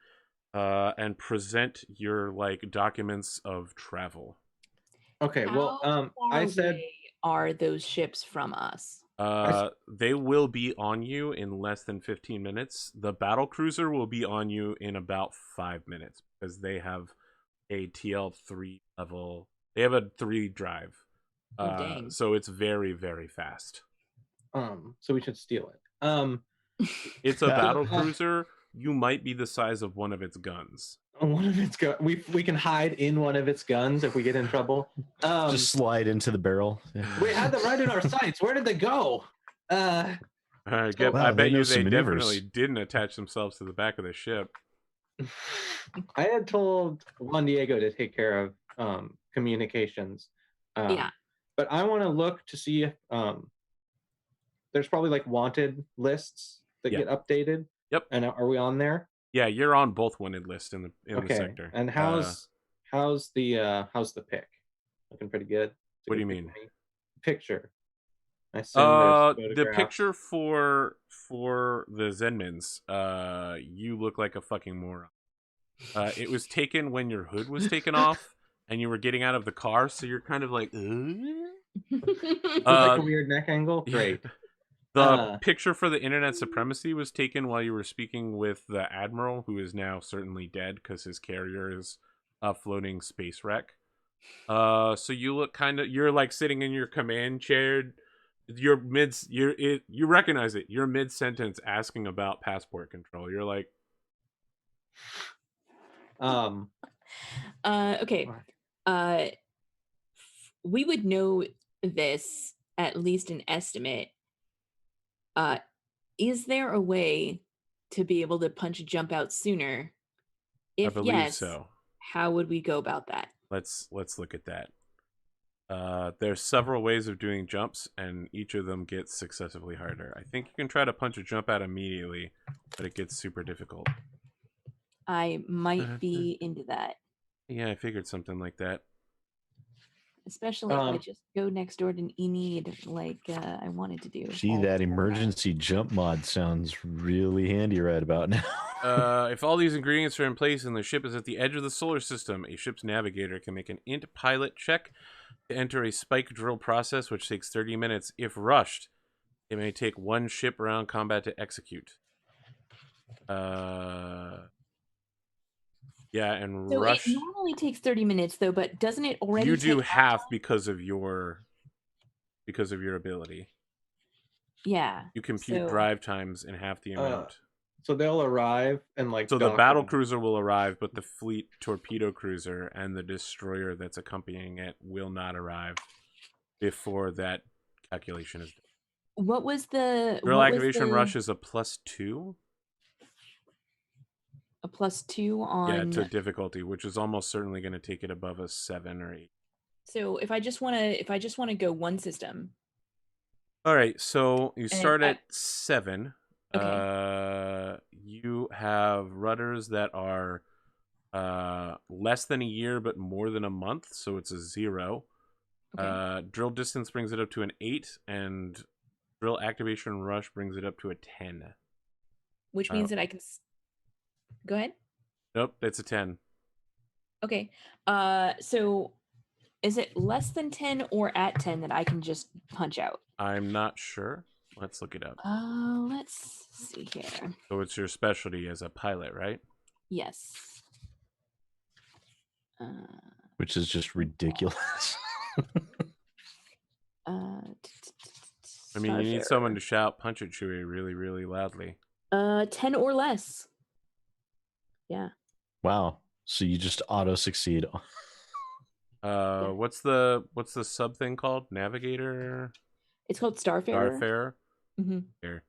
and present your documents of travel. Okay, well, I said, are those ships from us? They will be on you in less than 15 minutes. The battle cruiser will be on you in about 5 minutes because they have a TL3 level. They have a 3 drive. Dang. So it's very, very fast. So we should steal it. It's a battle cruiser. You might be the size of one of its guns. one of its we can hide in one of its guns if we get in trouble. Just slide into the barrel. We had them right in our sights. Where did they go? I Wow, they bet know you some they maneuvers. definitely didn't attach themselves to the back of the ship. I had told Juan Diego to take care of communications. Yeah. But I want to look to see if there's probably like wanted lists that Yeah. get updated. Yep. And are we on there? Yeah, you're on both wanted lists in the sector. And how's the pick? Looking pretty good. What do you mean? Picture. I assume there's the photographs. picture for the Zenmans, you look like a fucking moron. It was taken when your hood was taken off and you were getting out of the car, so you're kind of like, With like a weird neck angle. Great. The picture for the internet supremacy was taken while you were speaking with the admiral, who is now certainly dead because his carrier is a floating space wreck. So you look you're like sitting in your command chair. You recognize it. You're mid sentence asking about passport control. You're like, okay. We would know this, at least an estimate. Is there a way to be able to punch a jump out sooner? If I believe yes, so. How would we go about that? Let's look at that. There's several ways of doing jumps, and each of them gets successively harder. I think you can try to punch a jump out immediately, but it gets super difficult. I might be into that. Yeah, I figured something like that. Especially if I just go next door to Enid like I wanted to do. Gee, that emergency jump mod sounds really handy right about now. If all these ingredients are in place and the ship is at the edge of the solar system, a ship's navigator can make an int pilot check to enter a spike drill process, which takes 30 minutes. If rushed, it may take one ship around combat to execute. Yeah, and so rush. It normally takes 30 minutes though, but doesn't it already? You do take half because of your ability. Yeah. You compute drive times in half the amount. So they'll arrive and like. So the battle cruiser will arrive, but the fleet torpedo cruiser and the destroyer that's accompanying it will not arrive before that calculation is done. What was the drill activation rush is a +2? A +2 on to difficulty, which is almost certainly going to take it above a 7 or 8. So if I just want to go one system. All right, so you start at 7. Okay. You have rudders that are less than a year but more than a month, so it's a 0. Okay. Drill distance brings it up to an 8, and drill activation rush brings it up to a 10. Which means that I can go ahead. Nope, that's a 10. Okay. So is it less than 10 or at 10 that I can just punch out? I'm not sure. Let's look it up. Let's see here. So it's your specialty as a pilot, right? Yes. Which is just ridiculous. I mean, you need someone to shout "Punch it, Chewie" really, really loudly. 10 or less. Yeah. Wow. So you just auto succeed. Yeah. What's the sub thing called? Navigator? It's called Starfarer. Starfarer? Mm-hmm. Here.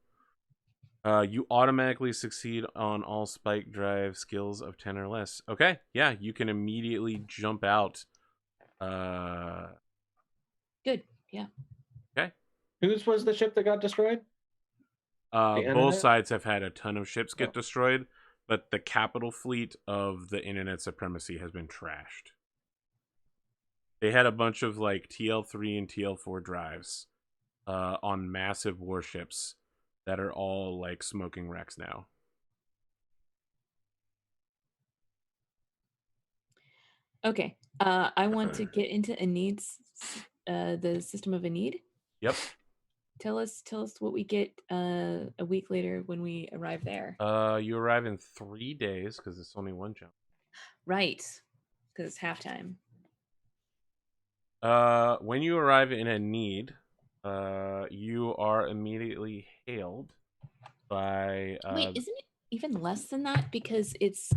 You automatically succeed on all spike drive skills of 10 or less. Okay, yeah, you can immediately jump out. Good, yeah. Okay. Whose was the ship that got destroyed? Both sides have had a ton of ships get destroyed, but the capital fleet of the internet supremacy has been trashed. They had a bunch of like TL3 and TL4 drives on massive warships that are all like smoking wrecks now. Okay. I want to get into Enid's the system of Enid. Yep. Tell us what we get a week later when we arrive there. You arrive in 3 days because it's only one jump. Right. Because it's halftime. When you arrive in Enid, you are immediately hailed by Wait, isn't it even less than that? Because it's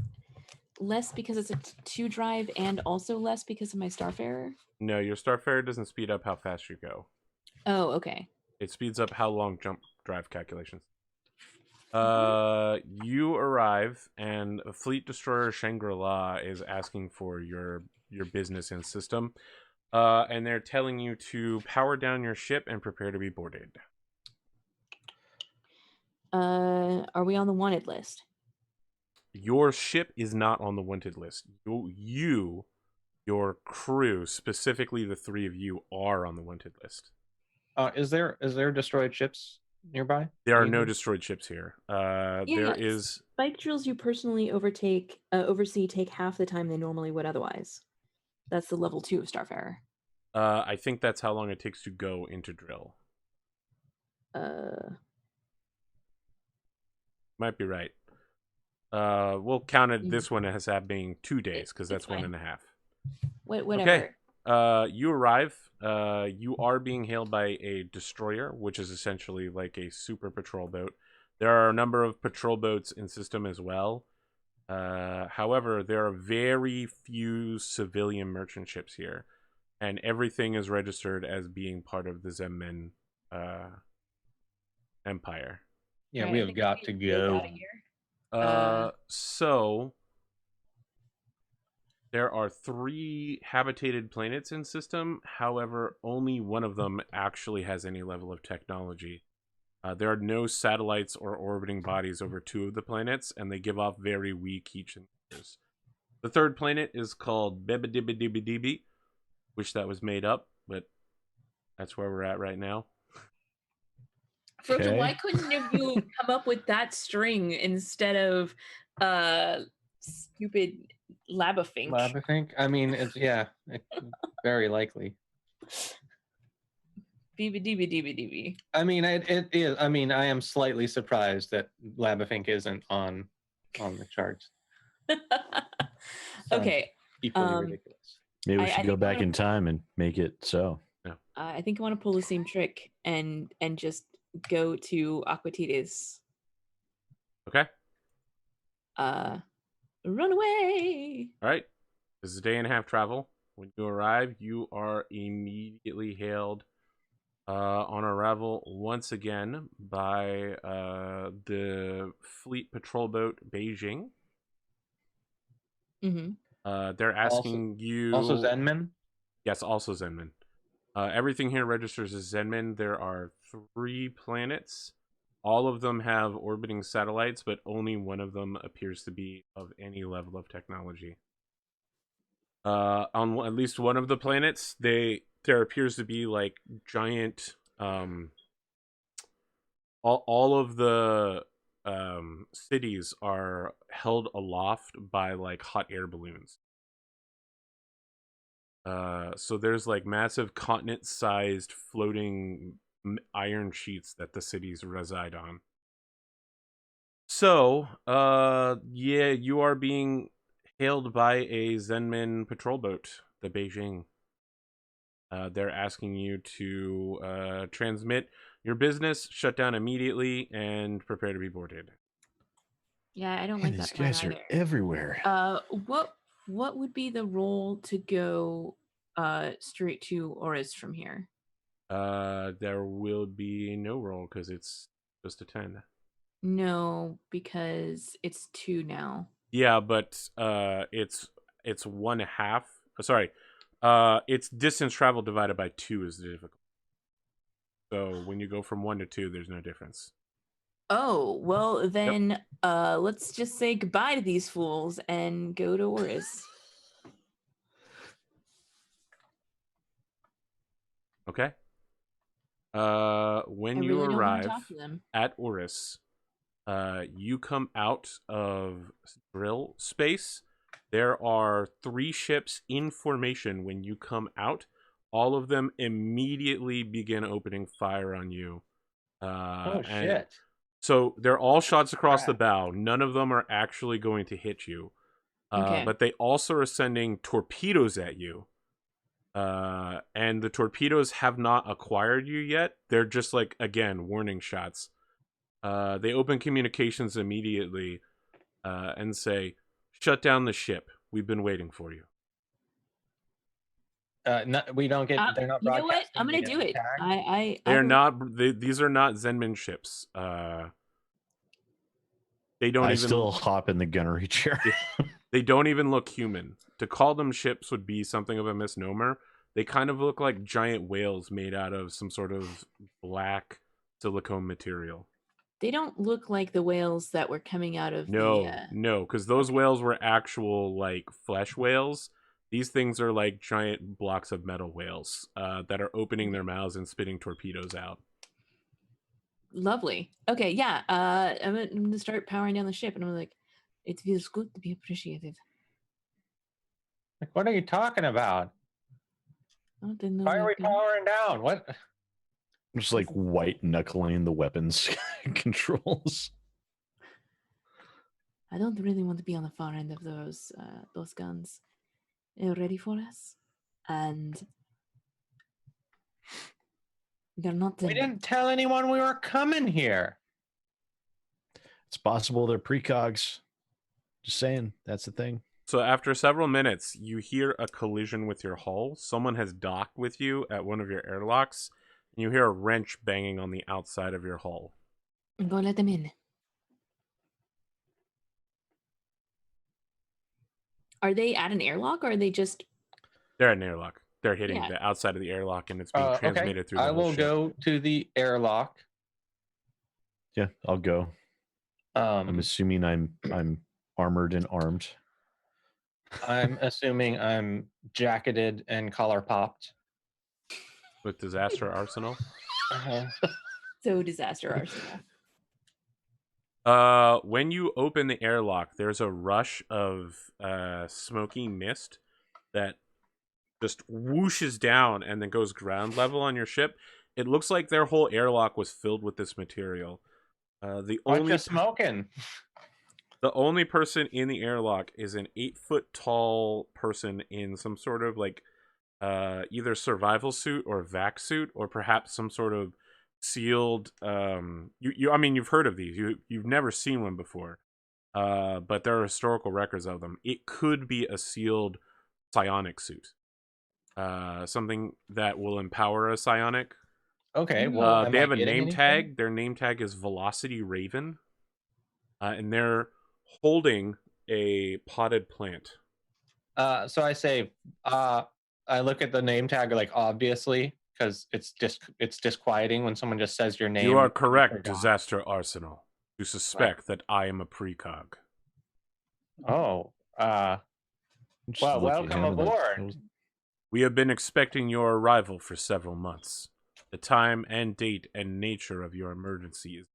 less because it's a 2 drive and also less because of my Starfarer? No, your Starfarer doesn't speed up how fast you go. Oh, okay. It speeds up how long jump drive calculations. You arrive, and a fleet destroyer Shangri-La is asking for your business and system. And they're telling you to power down your ship and prepare to be boarded. Are we on the wanted list? Your ship is not on the wanted list. Your crew, specifically the 3 of you, are on the wanted list. Is there destroyed ships nearby? There are no Anywhere? destroyed ships here. Yeah, There is... Spike drills you personally oversee take half the time they normally would otherwise. That's the level 2 of Starfarer. I think that's how long it takes to go into drill. Might be right. We'll count it this one as being 2 days, because that's 1.5. Whatever. Okay. You arrive. You are being hailed by a destroyer, which is essentially like a super patrol boat. There are a number of patrol boats in system as well. However, there are very few civilian merchant ships here, and everything is registered as being part of the Zenmen empire. Yeah, Right, we I have think got we to need get go. outta here. So there are 3 habitated planets in system. However, only one of them actually has any level of technology. There are no satellites or orbiting bodies over 2 of the planets, and they give off very weak heat signatures. The 3rd planet is called Bebedibidibidibi. Wish that was made up, but that's where we're at right now. Frozen, Okay. why couldn't have you come up with that string instead of stupid Labafink? Labafink? I mean, it's very likely. DB. I mean, it is. I mean, I am slightly surprised that Labafink isn't on the charts. Okay. Equally ridiculous. Maybe we I should go think back I'm in time and make it so. I think I want to pull the same trick and just go to Aquatides. Okay. Run away. All right. This is a 1.5-day travel. When you arrive, you are immediately hailed on arrival once again by the fleet patrol boat Beijing. Mm-hmm. They're asking you... Also Zenmen? Yes, also Zenmen. Everything here registers as Zenmen. There are 3 planets. All of them have orbiting satellites, but only one of them appears to be of any level of technology. On at least one of the planets, there appears to be like giant... all of the cities are held aloft by like hot air balloons. So there's like massive continent-sized floating iron sheets that the cities reside on. So, yeah, you are being hailed by a Zenmin patrol boat, the Beijing. They're asking you to transmit your business, shut down immediately, and prepare to be boarded. Yeah, I don't Man, like these that plan guys are either. everywhere. What would be the role to go straight to Oris from here? There will be no roll because it's just a 10. No, because it's 2 now. Yeah, but it's 1/2. Sorry, it's distance travel divided by 2 is the difficulty. So when you go from 1 to 2, there's no difference. Oh, well then let's just say goodbye to these fools and go to Oris. Okay. When I you really don't want arrive to talk to them. at Oris, you come out of drill space. There are 3 ships in formation when you come out. All of them immediately begin opening fire on you. Shit. So they're all shots across the bow. None of them are actually going to hit you. Okay. But they also are sending torpedoes at you. And the torpedoes have not acquired you yet. They're just like, again, warning shots. They open communications immediately and say, shut down the ship. We've been waiting for you. No, we don't get. They're not You know what? broadcasting. I'm We gonna get do it. tagged. They're not. These are not Zenmin ships. They don't I even still hop in the gunnery chair. They don't even look human. To call them ships would be something of a misnomer. They kind of look like giant whales made out of some sort of black silicone material. They don't look like the whales that were coming out of No, because those whales were actual like flesh whales. These things are like giant blocks of metal whales that are opening their mouths and spitting torpedoes out. Lovely. Okay, yeah. I'm gonna start powering down the ship, and I'm like, it feels good to be appreciated. Like, what are you talking about? I didn't know Why are that we good. powering down? What? Just like white knuckling the weapons controls. I don't really want to be on the far end of those guns. They're ready for us, and they're not. We didn't tell anyone we were coming here. It's possible they're precogs. Just saying, that's the thing. So after several minutes, you hear a collision with your hull. Someone has docked with you at one of your airlocks, and you hear a wrench banging on the outside of your hull. Go let them in. Are they at an airlock, or are they just? They're at an airlock. They're hitting the outside of the airlock, and it's being transmitted through the I whole will ship. go to the airlock. Yeah, I'll go. I'm assuming I'm armored and armed. I'm assuming I'm jacketed and collar popped. With disaster arsenal. So disaster arsenal. When you open the airlock, there's a rush of smoky mist that just whooshes down and then goes ground level on your ship. It looks like their whole airlock was filled with this material. The only smoking. The only person in the airlock is an 8-foot tall person in some sort of like either survival suit or vac suit, or perhaps some sort of sealed. I mean, you've heard of these. You've never seen one before, but there are historical records of them. It could be a sealed psionic suit, something that will empower a psionic. Okay, well, they have a name tag. Their name tag is Velocity Raven, and they're holding a potted plant. So I say, I look at the name tag like obviously because it's disquieting when someone just says your name. You are correct, Disaster Arsenal, to suspect that I am a precog. Oh, well, welcome aboard. We have been expecting your arrival for several months. The time and date and nature of your emergency is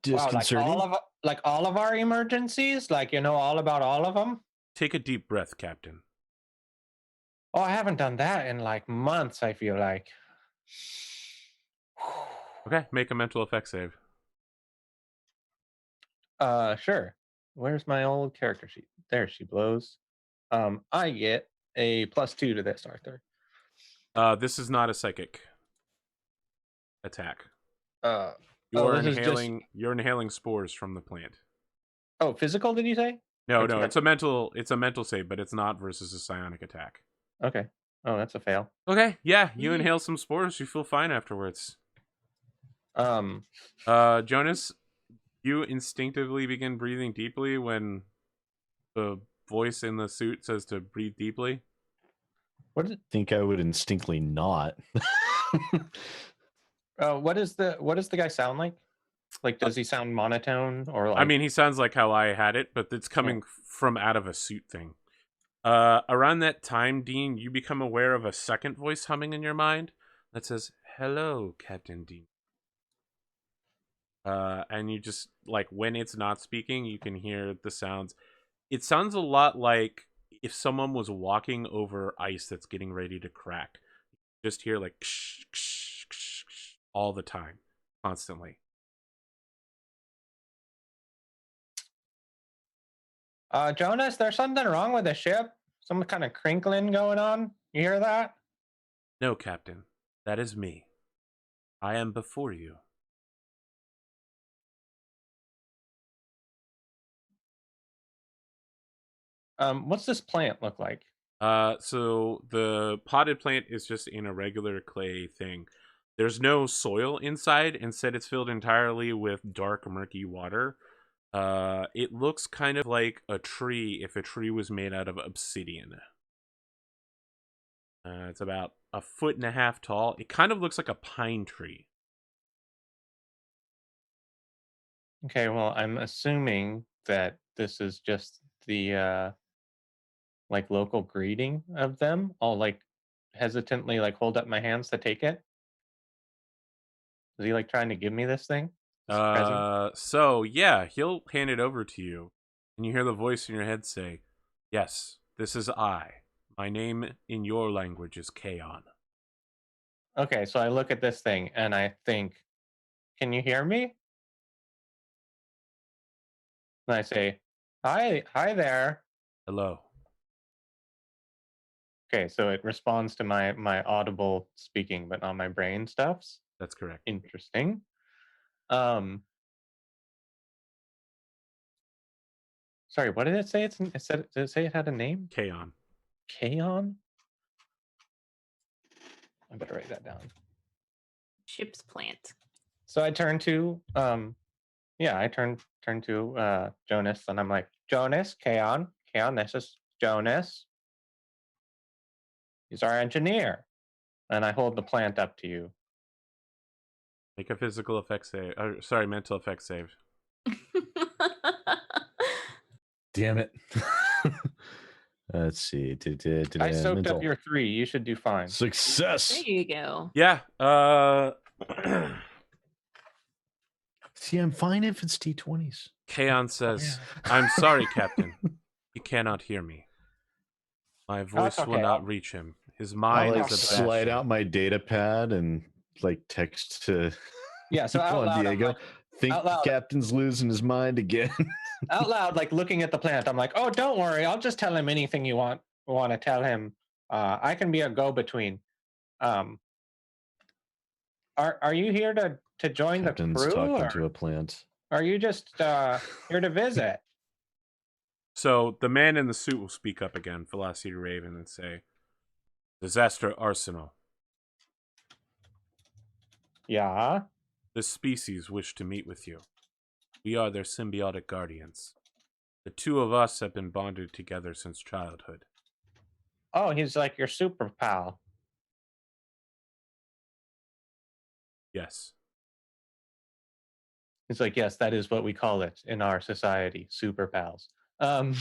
disconcerting. Wow, like all of our emergencies, like you know all about all of them. Take a deep breath, Captain. Oh, I haven't done that in like months. I feel like. Okay, make a mental effect save. Sure. Where's my old character sheet? There she blows. I get a +2 to this, Arthur. This is not a psychic attack. You're inhaling spores from the plant. Oh, physical? Did you say? No, it's a mental save, but it's not versus a psionic attack. Okay. Oh, that's a fail. Okay, yeah, you inhale some spores, you feel fine afterwards. Jonas, you instinctively begin breathing deeply when the voice in the suit says to breathe deeply. What did I think I would instinctively not? What does the guy sound like? Like, does he sound monotone or like? I mean, he sounds like how I had it, but it's coming from out of a suit thing. Around that time, Dean, you become aware of a second voice humming in your mind that says, "Hello, Captain Dean." And you just, like, when it's not speaking, you can hear the sounds. It sounds a lot like if someone was walking over ice that's getting ready to crack. You just hear, like, ksh, ksh, ksh, ksh, all the time, constantly. Jonas, there's something wrong with the ship. Some kind of crinkling going on. You hear that? No, Captain. That is me. I am before you. What's this plant look like? So the potted plant is just in a regular clay thing. There's no soil inside. Instead, it's filled entirely with dark, murky water. It looks kind of like a tree if a tree was made out of obsidian. It's about 1.5 feet tall. It kind of looks like a pine tree. Okay, well, I'm assuming that this is just the like local greeting of them. I'll like hesitantly like hold up my hands to take it. Is he like trying to give me this thing? This present? So yeah, he'll hand it over to you, and you hear the voice in your head say, "Yes, this is I. My name in your language is Kaon." Okay, so I look at this thing and I think, can you hear me? And I say, hi there. Hello. Okay, so it responds to my audible speaking, but not my brain stuffs. That's correct. Interesting. Um, sorry, what did it say? Did it say it had a name? Kaon. Kaon? I better write that down. Ship's plant. So I turn to I turn to Jonas and I'm like, Jonas, Kaon, this is Jonas. He's our engineer. And I hold the plant up to you. Make a mental effect save. Damn it. Let's see. I soaked Mental. up your 3. You should do fine. Success. There you go. Yeah. See, I'm fine if it's T20s. Kaon says, yeah. "I'm sorry, Captain. He cannot hear me. My it's voice will okay. not reach him. His I'll mind like is a slide bastion." out my data pad and like text to Yeah, so out Juan loud, I'm Diego. like, Think out the loud. captain's losing his mind again. Out loud, like looking at the plant, I'm like, oh, don't worry. I'll just tell him anything you want to tell him. I can be a go-between. Are you here to join Captain's the crew, talking or to a plant. are you just here to visit? So the man in the suit will speak up again, Velocity Raven, and say, "Disaster Arsenal. Yeah. This species wish to meet with you. We are their symbiotic guardians. The two of us have been bonded together since childhood." Oh, he's like your super pal. Yes. He's like, yes, that is what we call it in our society, super pals. So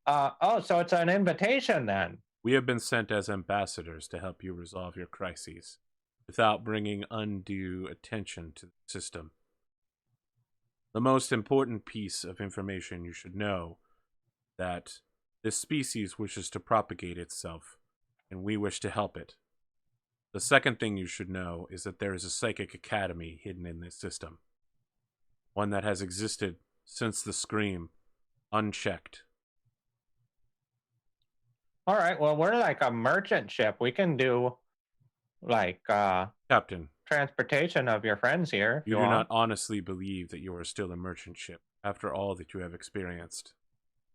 it's an invitation then. We have been sent as ambassadors to help you resolve your crises, without bringing undue attention to the system. The most important piece of information you should know that this species wishes to propagate itself, and we wish to help it. The second thing you should know is that there is a psychic academy hidden in this system. One that has existed since the Scream, unchecked. All right, well, we're like a merchant ship. We can do like Captain, transportation of your friends here. you do not honestly believe that you are still a merchant ship after all that you have experienced.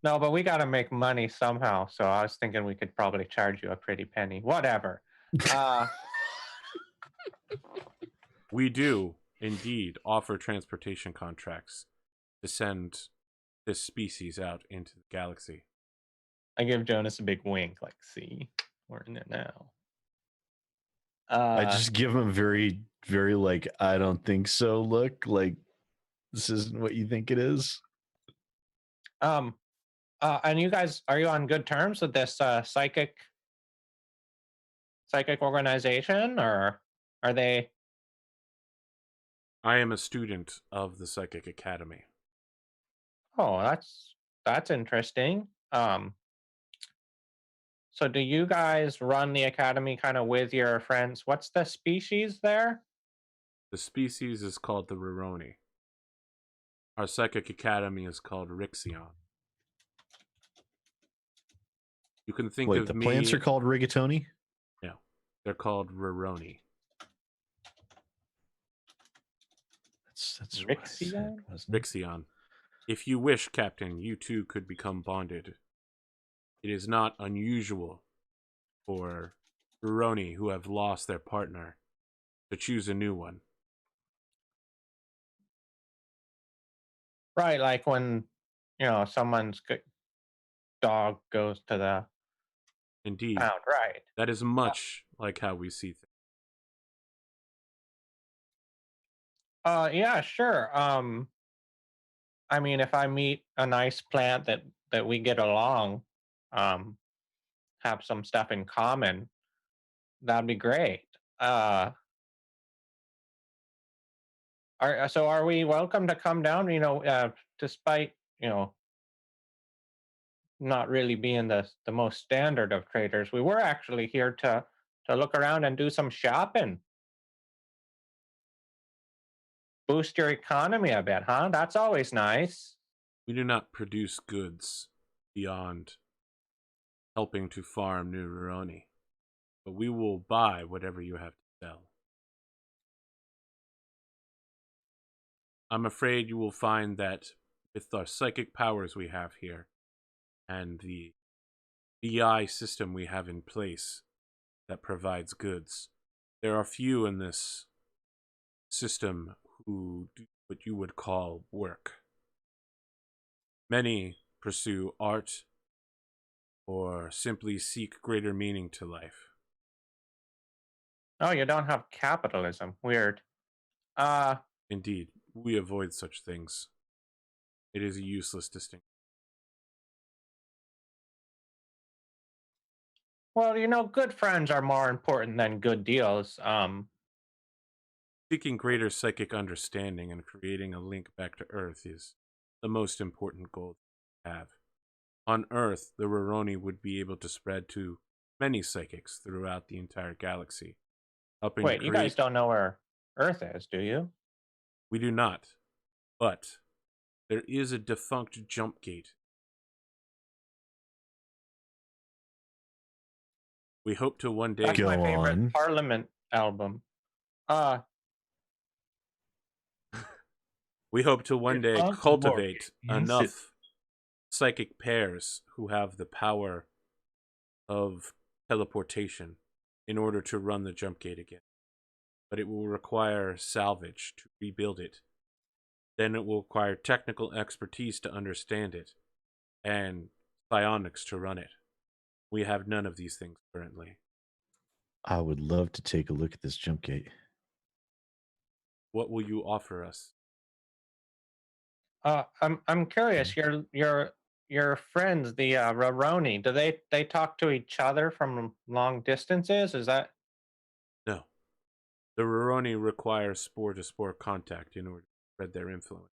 No, but we got to make money somehow. So I was thinking we could probably charge you a pretty penny. Whatever. We do, indeed, offer transportation contracts to send this species out into the galaxy. I give Jonas a big wink, like, see, we're in it now. I just give him a very, very like, I don't think so look. Like, this isn't what you think it is. And you guys, are you on good terms with this psychic organization, or are they? I am a student of the Psychic Academy. Oh, that's interesting. So do you guys run the academy kind of with your friends? What's the species there? The species is called the Roroni. Our Psychic Academy is called Rixion. You can think Wait, of the me... plants are called rigatoni? No, they're called Roroni. That's Rixion? what I said, wasn't it? Rixion. If you wish, Captain, you too could become bonded. It is not unusual for Ruroni who have lost their partner to choose a new one. Right, like when, someone's dog goes to the Indeed, pound, right? that is much like how we see things. Yeah, sure. I mean, if I meet a nice plant that we get along, um, have some stuff in common, that'd be great. Uh, are we welcome to come down? Despite not really being the most standard of traders, we were actually here to look around and do some shopping, boost your economy a bit, huh? That's always nice. We do not produce goods beyond helping to farm New Ruroni, but we will buy whatever you have to sell. I'm afraid you will find that with our psychic powers we have here and the BI system we have in place that provides goods, there are few in this system who do what you would call work. Many pursue art or simply seek greater meaning to life. Oh, you don't have capitalism. Weird. Indeed, we avoid such things. It is a useless distinction. Well, good friends are more important than good deals. Seeking greater psychic understanding and creating a link back to Earth is the most important goal we have. On Earth, the Ruroni would be able to spread to many psychics throughout the entire galaxy. Wait, you guys don't know where Earth is, do you? We do not, but there is a defunct jump gate. We hope to one day... That's my favorite Parliament album. We hope to one day cultivate enough psychic pairs who have the power of teleportation in order to run the jump gate again. But it will require salvage to rebuild it. Then it will require technical expertise to understand it, and psionics to run it. We have none of these things currently. I would love to take a look at this jump gate. What will you offer us? I'm curious. Your friends, the Roroni, do they talk to each other from long distances? Is that... No. The Ruroni require spore-to-spore contact in order to spread their influence.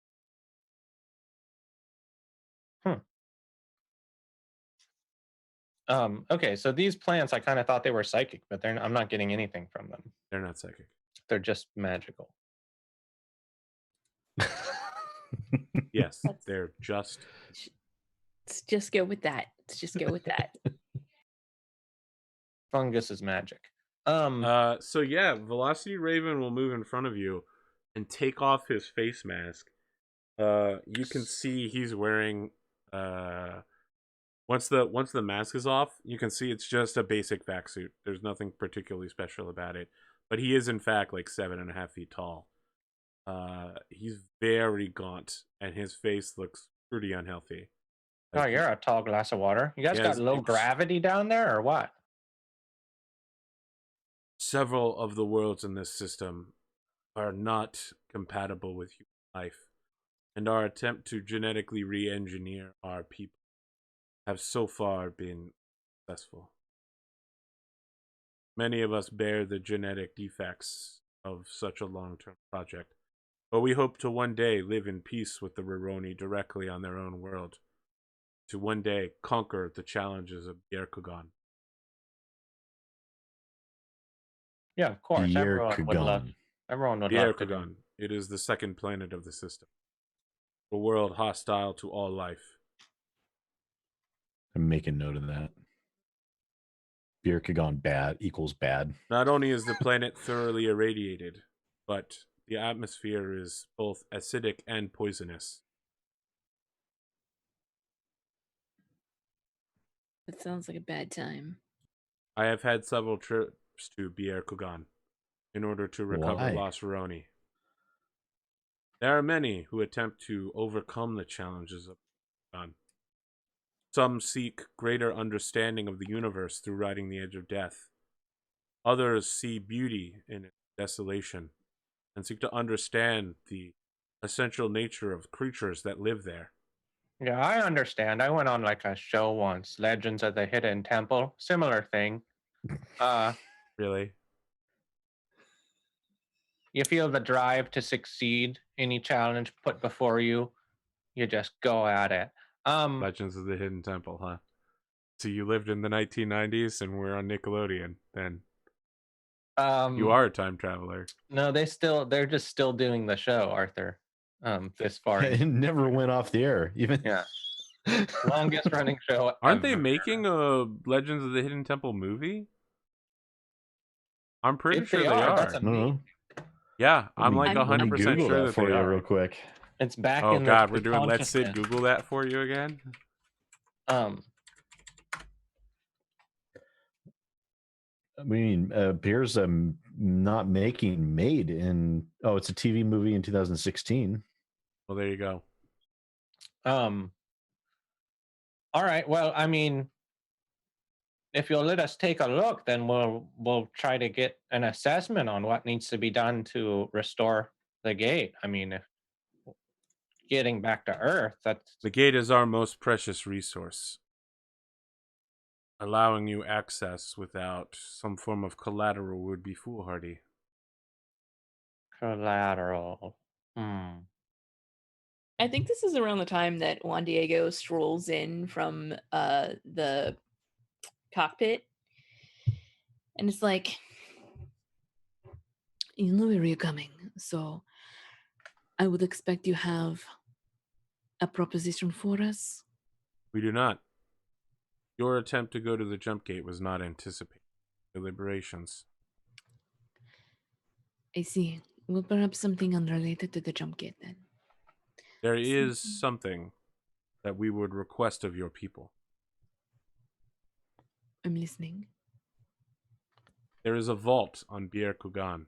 Okay, so these plants, I kind of thought they were psychic, but I'm not getting anything from them. They're not psychic. They're just magical. Yes, they're just... Let's just go with that. Let's just go with that. Fungus is magic. So yeah, Velocity Raven will move in front of you and take off his face mask. You can see he's wearing once the mask is off, you can see it's just a basic vac suit. There's nothing particularly special about it. But he is in fact like 7.5 feet tall. He's very gaunt and his face looks pretty unhealthy. Oh, you're a tall glass of water. You guys got low gravity down there or what? Several of the worlds in this system are not compatible with human life, and our attempt to genetically re-engineer our people have so far been successful. Many of us bear the genetic defects of such a long-term project, but we hope to one day live in peace with the Ruroni directly on their own world, to one day conquer the challenges of Bjerkugan. Yeah, of course. Everyone would love Bjerkugan. It is the second planet of the system. A world hostile to all life. I'm making note of that. Bjerkugan bad equals bad. Not only is the planet thoroughly irradiated, but the atmosphere is both acidic and poisonous. That sounds like a bad time. I have had several trips to Bier Kugan in order to recover Why? Lost Veroni. There are many who attempt to overcome the challenges of Kugan. Some seek greater understanding of the universe through riding the edge of death. Others see beauty in its desolation and seek to understand the essential nature of creatures that live there. Yeah, I understand. I went on like a show once, Legends of the Hidden Temple, similar thing. Really? You feel the drive to succeed. Any challenge put before you, you just go at it. Legends of the Hidden Temple, huh? So you lived in the 1990s and we're on Nickelodeon, then you are a time traveler. No, they're just still doing the show, Arthur. This far. It never went off the air. Even Yeah. Longest running show. Aren't they ever. making a Legends of the Hidden Temple movie? I'm pretty If sure they they are. that's I don't know. Yeah, I'm like Let me 100% Google sure that that for they you are. real quick. It's back Oh in God, the we're doing Let's Sid consciousness. Google that for you again. I mean, appears not made in. Oh, it's a TV movie in 2016. Well, there you go. All right. Well, I mean, if you'll let us take a look, then we'll try to get an assessment on what needs to be done to restore the gate. I mean, if getting back to Earth, that's The gate is our most precious resource. Allowing you access without some form of collateral would be foolhardy. collateral. I think this is around the time that Juan Diego strolls in from the cockpit. And it's like, you know where you're coming, so I would expect you have a proposition for us. We do not. Your attempt to go to the jump gate was not anticipated. Deliberations. I see. Well, perhaps something unrelated to the jump gate then. There is something that we would request of your people. I'm listening. There is a vault on Bier Kugan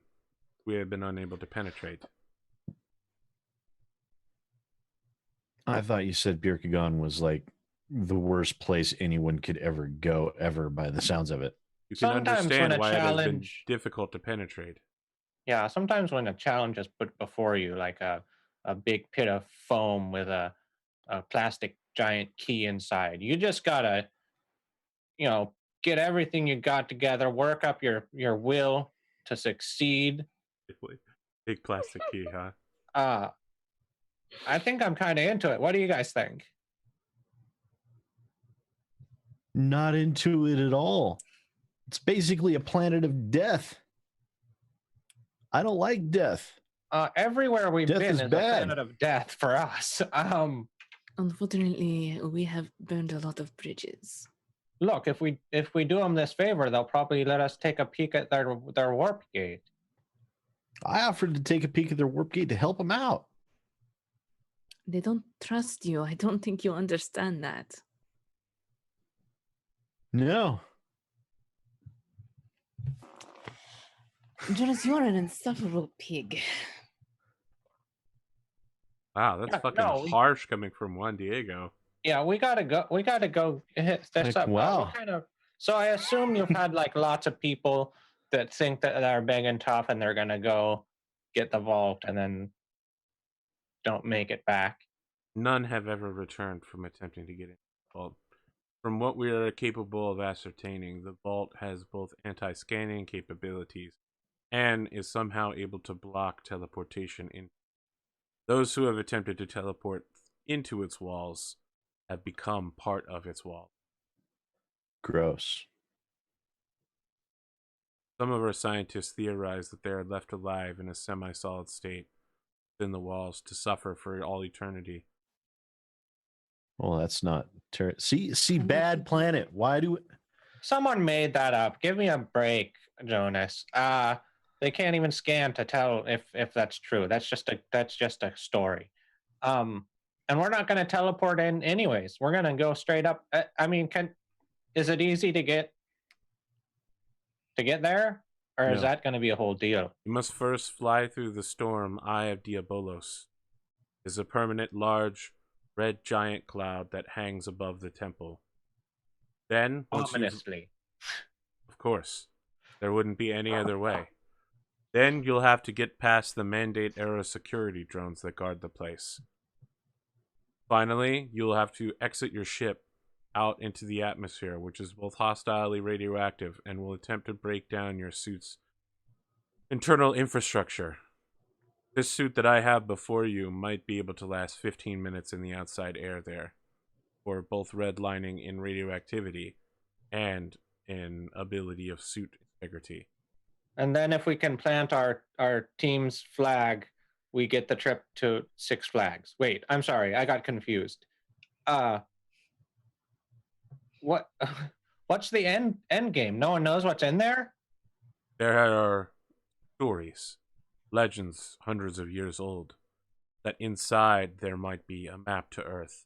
we have been unable to penetrate. I thought you said Birkagon was like the worst place anyone could ever go, ever, by the sounds of it. You can Sometimes when understand a why it has been challenge- difficult to penetrate. Yeah, sometimes when a challenge is put before you, like a big pit of foam with a plastic giant key inside, you just gotta, get everything you got together, work up your will to succeed. Big plastic key, huh? I think I'm kind of into it. What do you guys think? Not into it at all. It's basically a planet of death. I don't like death. Everywhere we've Death been is is bad. a planet of death for us. Unfortunately, we have burned a lot of bridges. Look, if we do them this favor, they'll probably let us take a peek at their warp gate. I offered to take a peek at their warp gate to help them out. They don't trust you. I don't think you understand that. No. Jonas, you are an insufferable pig. Wow, that's Yeah, fucking no, we- harsh coming from Juan Diego. Yeah, we gotta go. We gotta go hit this Like, up. wow. So I assume you've had like lots of people that think that they're big and tough, and they're gonna go get the vault, and then don't make it back. None have ever returned from attempting to get in the vault. From what we are capable of ascertaining, the vault has both anti-scanning capabilities and is somehow able to block teleportation in. Those who have attempted to teleport into its walls have become part of its wall. Gross. Some of our scientists theorize that they are left alive in a semi-solid state within the walls to suffer for all eternity. Well, that's not see bad planet. Why do it? Someone made that up. Give me a break, Jonas. They can't even scan to tell if that's true. That's just a story. And we're not going to teleport in anyways. We're going to go straight up. I mean, Is it easy to get there, or is No. that going to be a whole deal? You must first fly through the storm Eye of Diabolos. It is a permanent, large, red giant cloud that hangs above the temple. Then, Ominously. of course, there wouldn't be any other way. Then you'll have to get past the Mandate-era security drones that guard the place. Finally, you'll have to exit your ship out into the atmosphere, which is both hostilely radioactive and will attempt to break down your suit's internal infrastructure. This suit that I have before you might be able to last 15 minutes in the outside air there, for both redlining in radioactivity and in ability of suit integrity. And then if we can plant our team's flag, we get the trip to Six Flags. Wait, I'm sorry, I got confused. What? What's the end game? No one knows what's in there? There are stories, legends hundreds of years old, that inside there might be a map to Earth.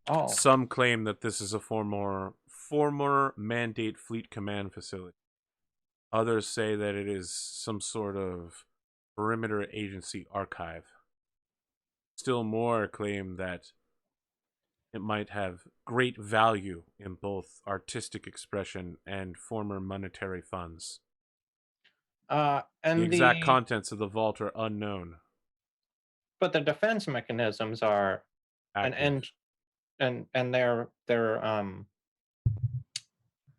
Oh. Some claim that this is a former Mandate Fleet Command facility. Others say that it is some sort of perimeter agency archive. Still more claim that it might have great value in both artistic expression and former monetary funds. And the exact contents of the vault are unknown. But the defense mechanisms are Active. and they're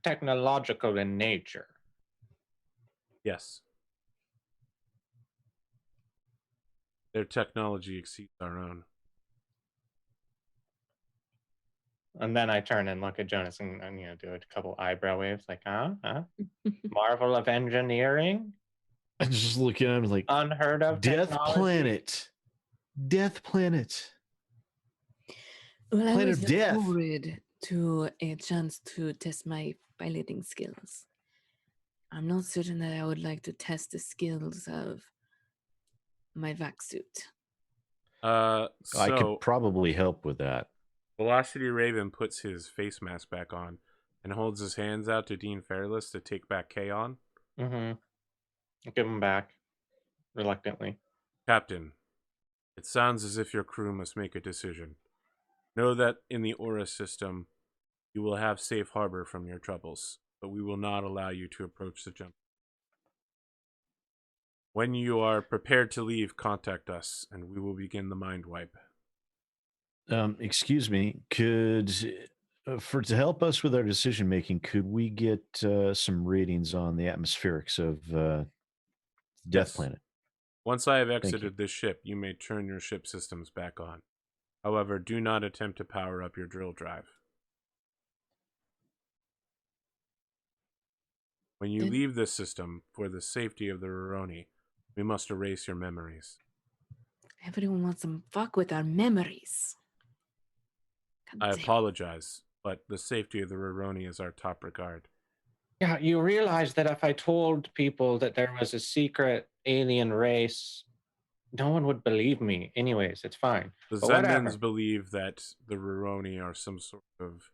technological in nature. Yes. Their technology exceeds our own. And then I turn and look at Jonas and do a couple eyebrow waves, like, huh? Marvel of engineering. I just look at him like Unheard of Death technology. Planet. Death Planet. Well, I Planet was of Death. forward to a chance to test my piloting skills. I'm not certain that I would like to test the skills of my vac suit. I could probably help with that. Velocity Raven puts his face mask back on and holds his hands out to Dean Fairless to take back Kay on. Mm-hmm. Give him back, reluctantly. Captain, it sounds as if your crew must make a decision. Know that in the Aura system, you will have safe harbor from your troubles, but we will not allow you to approach the jump. When you are prepared to leave, contact us, and we will begin the mind wipe. Excuse me, could to help us with our decision making, could we get some ratings on the atmospherics of Death Yes. Planet? Once I have exited this ship, you may turn your ship systems back on. However, do not attempt to power up your drill drive. When you leave this system, for the safety of the Roroni, we must erase your memories. Everyone wants some fuck with our memories. I apologize, but the safety of the Roroni is our top regard. Yeah, you realize that if I told people that there was a secret alien race, no one would believe me. Anyways, it's fine. The But whatever. Zenmans believe that the Roroni are some sort of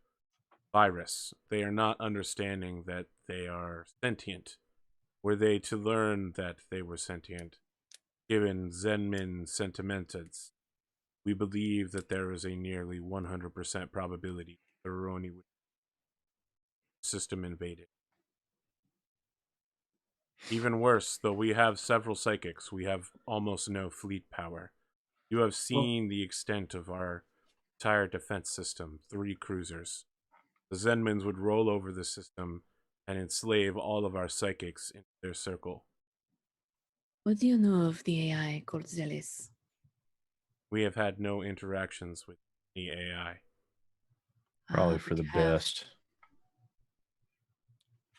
virus. They are not understanding that they are sentient. Were they to learn that they were sentient, given Zenmin sentimenteds, we believe that there is a nearly 100% probability the Roroni would system invaded. Even worse, though we have several psychics, we have almost no fleet power. You have seen the extent of our entire defense system, 3 cruisers. The Zenmans would roll over the system and enslave all of our psychics into their circle. What do you know of the AI called Zealous? We have had no interactions with the AI. Probably for the best.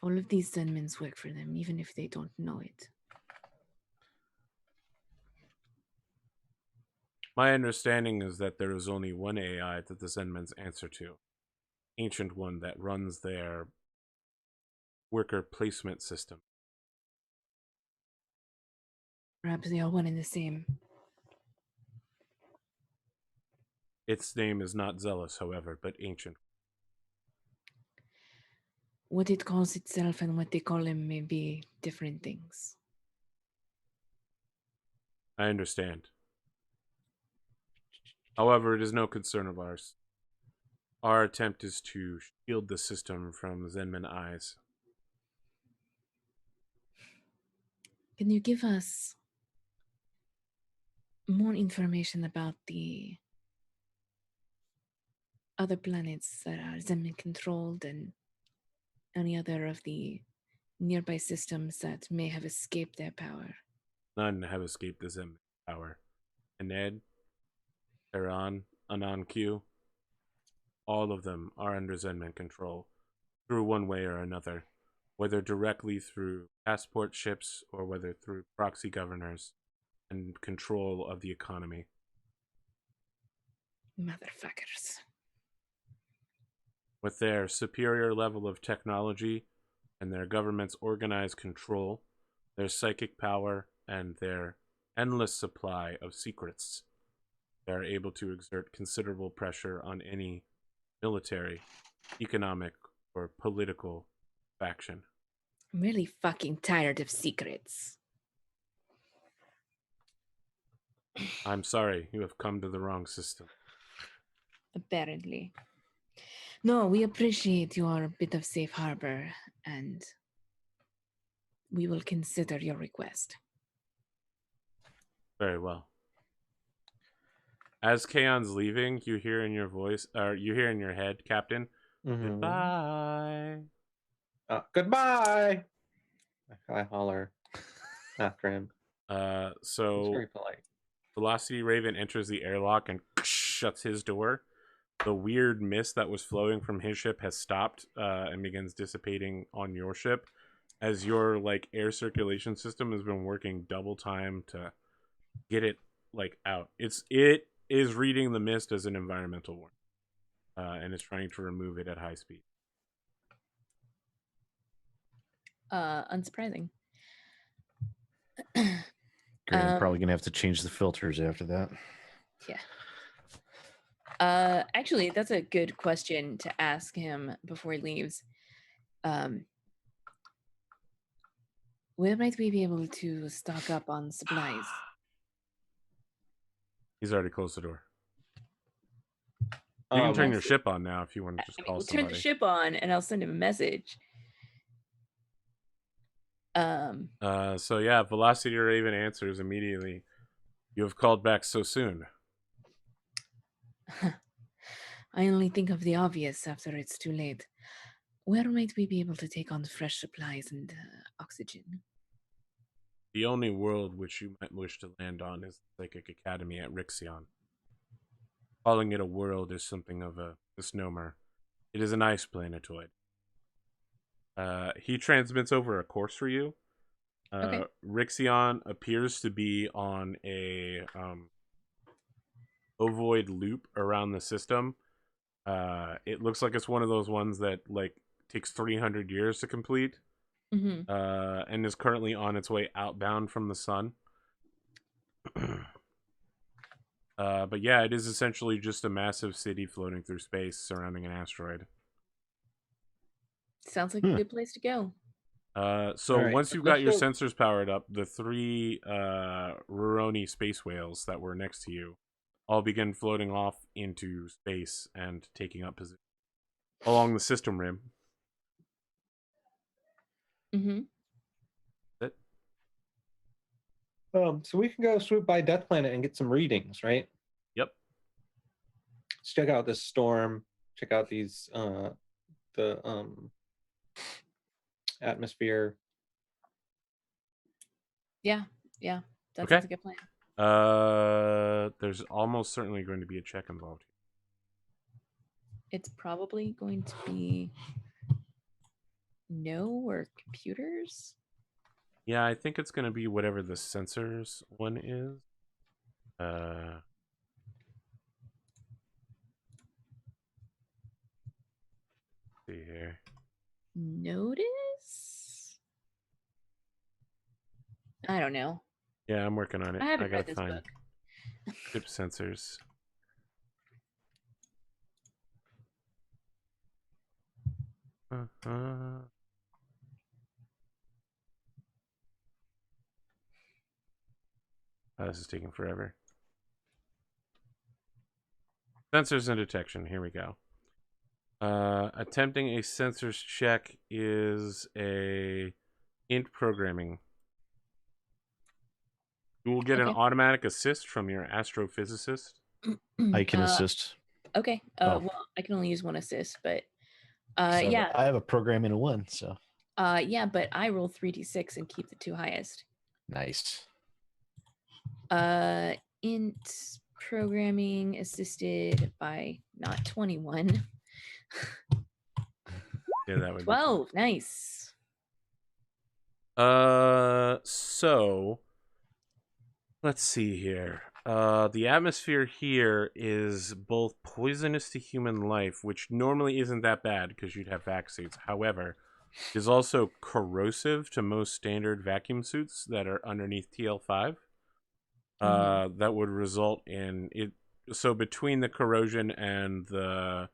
All of these Zenmans work for them, even if they don't know it. My understanding is that there is only one AI that the Zenmans answer to. Ancient one that runs their worker placement system. Perhaps they are one and the same. Its name is not Zealous, however, but Ancient. what it calls itself and what they call him may be different things. I understand. However, it is no concern of ours. Our attempt is to shield the system from Zenman eyes. Can you give us more information about the other planets that are Zenman controlled and any other of the nearby systems that may have escaped their power? None have escaped the Zenman power. Aned, Tehran, Anan Q, all of them are under Zenman control, through one way or another, whether directly through passport ships or whether through proxy governors and control of the economy. Motherfuckers. With their superior level of technology and their government's organized control, their psychic power, and their endless supply of secrets, they are able to exert considerable pressure on any military, economic, or political faction. I'm really fucking tired of secrets. I'm sorry, you have come to the wrong system. Apparently. No, we appreciate your bit of safe harbor, and we will consider your request. Very well. As Kaon's leaving, you hear in your voice, or you hear in your head, Captain, goodbye. Goodbye. I holler after him. It's So very polite. Velocity Raven enters the airlock and shuts his door. The weird mist that was flowing from his ship has stopped and begins dissipating on your ship, as your like air circulation system has been working double time to get it like out. It is reading the mist as an environmental warning, and is trying to remove it at high speed. Unsurprising. Great. I'm probably gonna have to change the filters after that. Yeah. Actually, that's a good question to ask him before he leaves. Where might we be able to stock up on supplies? He's already closed the door. You can turn your ship on now if you want to just call we'll somebody. turn the ship on and I'll send him a message. So yeah, Velocity Raven answers immediately. You have called back so soon. I only think of the obvious after it's too late. Where might we be able to take on fresh supplies and oxygen? The only world which you might wish to land on is the Psychic Academy at Rixion. Calling it a world is something of a misnomer. It is an ice planetoid. He transmits over a course for you. Okay. Rixion appears to be on a ovoid loop around the system. It looks like it's one of those ones that like takes 300 years to complete, and is currently on its way outbound from the sun. But yeah, it is essentially just a massive city floating through space surrounding an asteroid. Sounds like a good place to go. So All right, once you've let's got your go- sensors powered up, the three Ruroni space whales that were next to you all begin floating off into space and taking up position along the system rim. That So we can go swoop by Death Planet and get some readings, right? Yep. Let's check out this storm. Check out these the atmosphere. Yeah, that Okay. sounds like a plan. There's almost certainly going to be a check involved. It's probably going to be no or computers. Yeah, I think it's going to be whatever the sensors one is. See here. Notice? I don't know. Yeah, I'm working on it. I haven't gotta read this find book. chip sensors. Oh, this is taking forever. Sensors and detection. Here we go. Attempting a sensors check is a int programming. You will get an Okay. automatic assist from your astrophysicist. I can assist. Okay. Oh. Well, I can only use one assist, but So yeah. I have a program in a 1, so Yeah, but I roll 3d6 and keep the 2 highest. nice. Int programming assisted by not 21. Yeah, that would be 12. Nice. so let's see here. The atmosphere here is both poisonous to human life, which normally isn't that bad because you'd have vac suits. However, it is also corrosive to most standard vacuum suits that are underneath TL5. That would result in it. So between the corrosion and the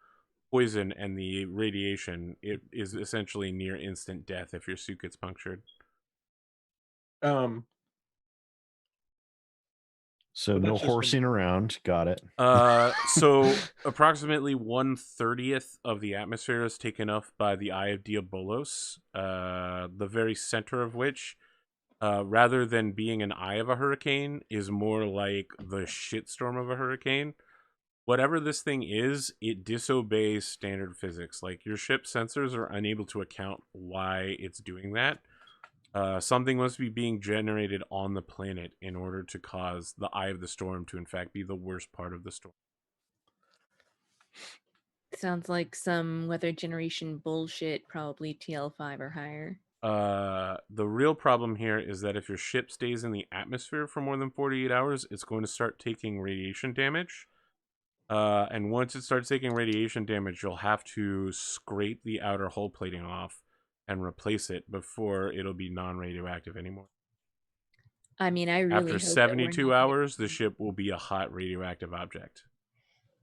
poison and the radiation, it is essentially near instant death if your suit gets punctured. So But no that's just horsing around. Got it. So approximately 1/30th of the atmosphere is taken up by the Eye of Diabolos, the very center of which, rather than being an eye of a hurricane, is more like the shitstorm of a hurricane. Whatever this thing is, it disobeys standard physics. Like, your ship's sensors are unable to account why it's doing that. Something must be being generated on the planet in order to cause the eye of the storm to, in fact, be the worst part of the storm. Sounds like some weather generation bullshit, probably TL5 or higher. The real problem here is that if your ship stays in the atmosphere for more than 48 hours, it's going to start taking radiation damage. And once it starts taking radiation damage, you'll have to scrape the outer hull plating off and replace it before it'll be non-radioactive anymore. I mean, I really After hope 72 hours, the ship will be a hot radioactive object.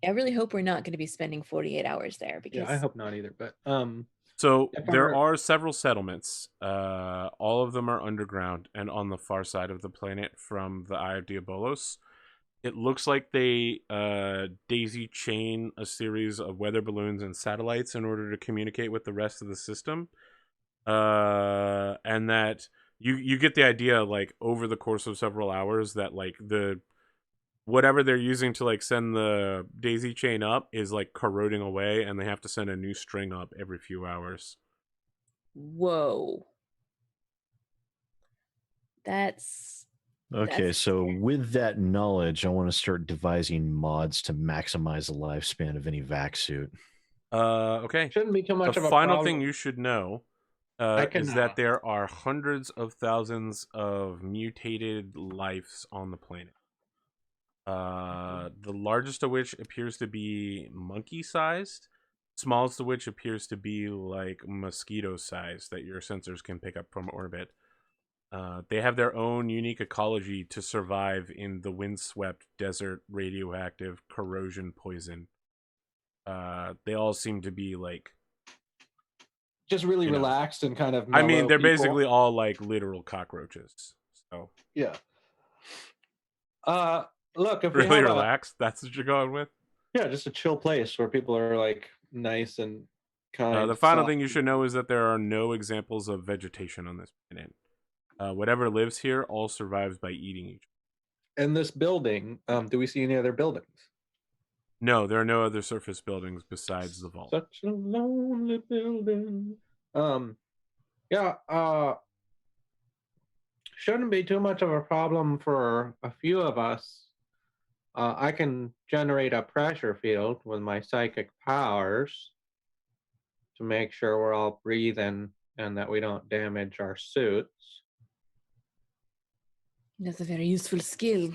I really hope we're not going to be spending 48 hours there because Yeah, I hope not either. But So if there our- are several settlements. All of them are underground and on the far side of the planet from the Eye of Diabolos. It looks like they daisy chain a series of weather balloons and satellites in order to communicate with the rest of the system. And that you get the idea, like, over the course of several hours, that like the whatever they're using to like send the daisy chain up is like corroding away, and they have to send a new string up every few hours. whoa. That's Okay, That's so scary. with that knowledge, I want to start devising mods to maximize the lifespan of any vac suit. Okay. shouldn't be too much The of a final problem. thing you should know I can, is that there are hundreds of thousands of mutated lives on the planet. The largest of which appears to be monkey-sized, smallest of which appears to be like mosquito-sized that your sensors can pick up from orbit. They have their own unique ecology to survive in the windswept desert radioactive corrosion poison. They all seem to be like, just really you know, relaxed and kind of I mean, mellow they're people. basically all like literal cockroaches. So Yeah. Look, if we really have relaxed. That's what you're going with. just a chill place where people are like nice and kind. The final soft thing you should people. know is that there are no examples of vegetation on this planet. Whatever lives here all survives by eating each other. In this building, do we see any other buildings? No, there are no other surface buildings besides the vault. Such a lonely building. Shouldn't be too much of a problem for a few of us. I can generate a pressure field with my psychic powers to make sure we're all breathing and that we don't damage our suits. That's a very useful skill.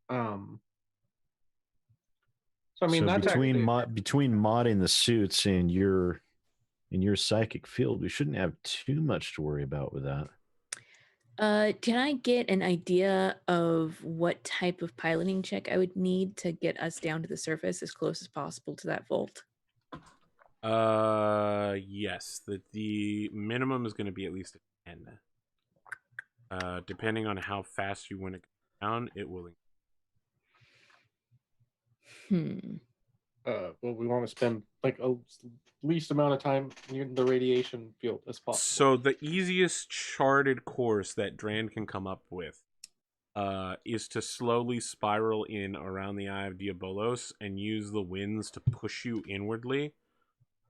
So I mean, So that's between actually, between modding the suits and your psychic field, we shouldn't have too much to worry about with that. Can I get an idea of what type of piloting check I would need to get us down to the surface as close as possible to that vault? Yes. The minimum is going to be at least a 10. Depending on how fast you want to go down, it will. Well, we want to spend like a least amount of time in the radiation field as possible. So the easiest charted course that Drand can come up with is to slowly spiral in around the Eye of Diabolos and use the winds to push you inwardly.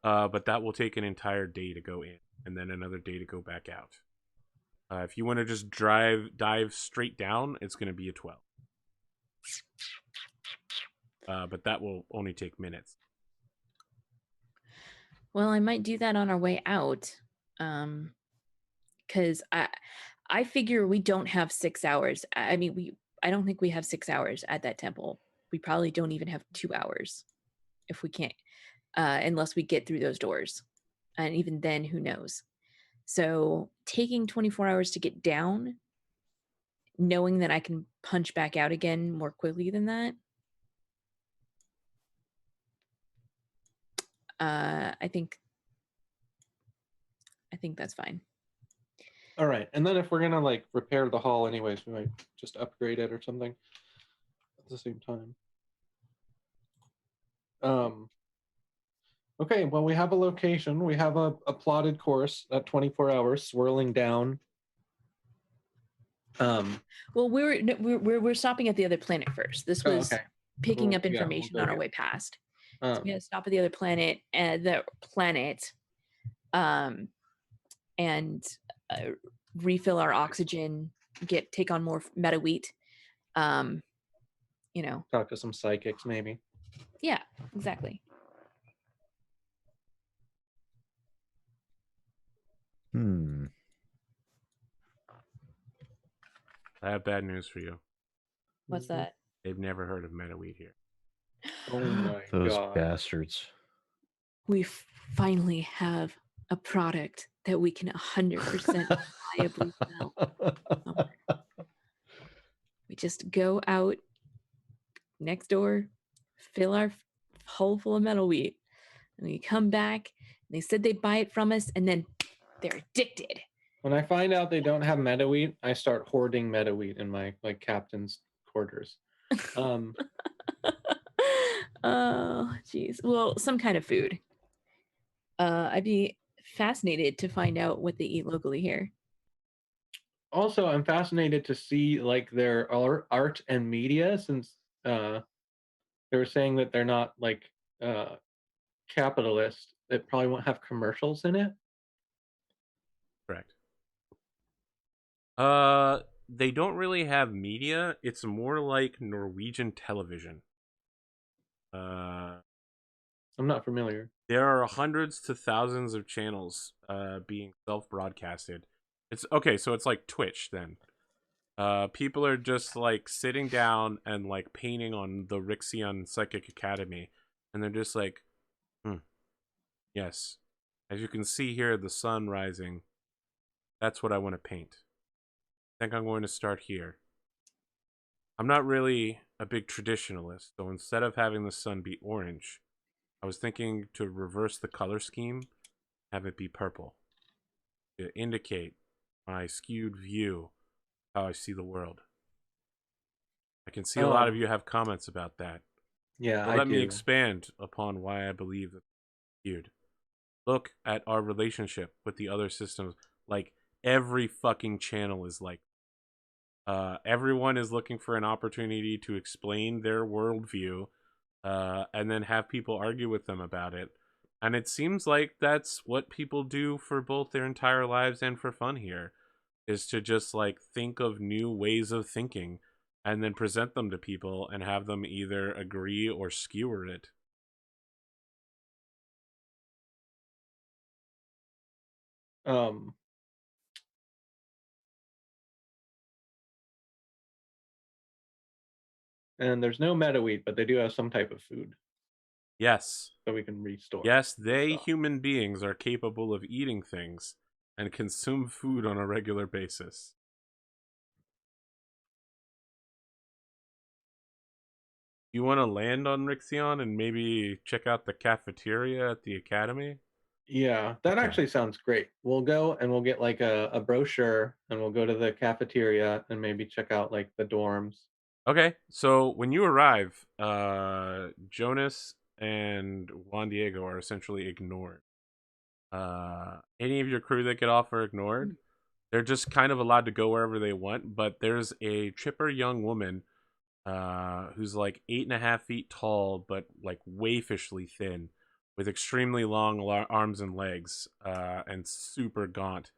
But that will take an entire day to go in, and then another day to go back out. If you want to just dive straight down, it's going to be a 12. But that will only take minutes. Well, I might do that on our way out, because I figure we don't have 6 hours. I mean, I don't think we have 6 hours at that temple. We probably don't even have 2 hours if we can't, unless we get through those doors, and even then, who knows? So taking 24 hours to get down, knowing that I can punch back out again more quickly than that, I think that's fine. All right, and then if we're gonna like repair the hall anyways, we might just upgrade it or something at the same time. Okay, well, we have a location. We have a plotted course at 24 hours, swirling down. Well, we're stopping at the other planet first. This was picking Well, up information we'll on our get- way past. So we had to stop at the other planet, and refill our oxygen, take on more meta wheat. Talk to some psychics, maybe. Yeah, exactly. I have bad news for you. What's that? They've never heard of MetaWheat here. Oh my Those god. bastards. We finally have a product that we can 100% reliably sell. We just go out next door, fill our hole full of metal wheat, and we come back. And they said they'd buy it from us, and then they're addicted. When I find out they don't have meta wheat, I start hoarding meta wheat in my captain's quarters. Oh, geez. Well, some kind of food. I'd be fascinated to find out what they eat locally here. Also, I'm fascinated to see like their art and media, since they were saying that they're not like capitalist. It probably won't have commercials in it. Correct. They don't really have media. It's more like Norwegian television. I'm not familiar. There are hundreds to thousands of channels being self-broadcasted. It's okay, so it's like Twitch then. People are just like sitting down and like painting on the Rixion Psychic Academy, and they're just like, yes. As you can see here, the sun rising. That's what I want to paint. I think I'm going to start here. I'm not really a big traditionalist, so instead of having the sun be orange, I was thinking to reverse the color scheme, have it be purple, to indicate my skewed view, how I see the world. I can see a lot of you have comments about that. Yeah, Let me expand upon why I believe that it's skewed. Look at our relationship with the other systems. Like, every fucking channel is like, everyone is looking for an opportunity to explain their worldview, and then have people argue with them about it. And it seems like that's what people do for both their entire lives and for fun here, is to just like think of new ways of thinking and then present them to people and have them either agree or skewer it. And there's no meta wheat, but they do have some type of food. Yes. So we can restore. Yes, they, human beings, are capable of eating things and consume food on a regular basis. You want to land on Rixion and maybe check out the cafeteria at the academy? Yeah, that Okay. actually sounds great. We'll go and we'll get like a brochure and we'll go to the cafeteria and maybe check out like the dorms. Okay, so when you arrive, Jonas and Juan Diego are essentially ignored. Any of your crew that get off are ignored. They're just kind of allowed to go wherever they want, but there's a chipper young woman who's like 8.5 feet tall, but like waifishly thin, with extremely long arms and legs, and super gaunt,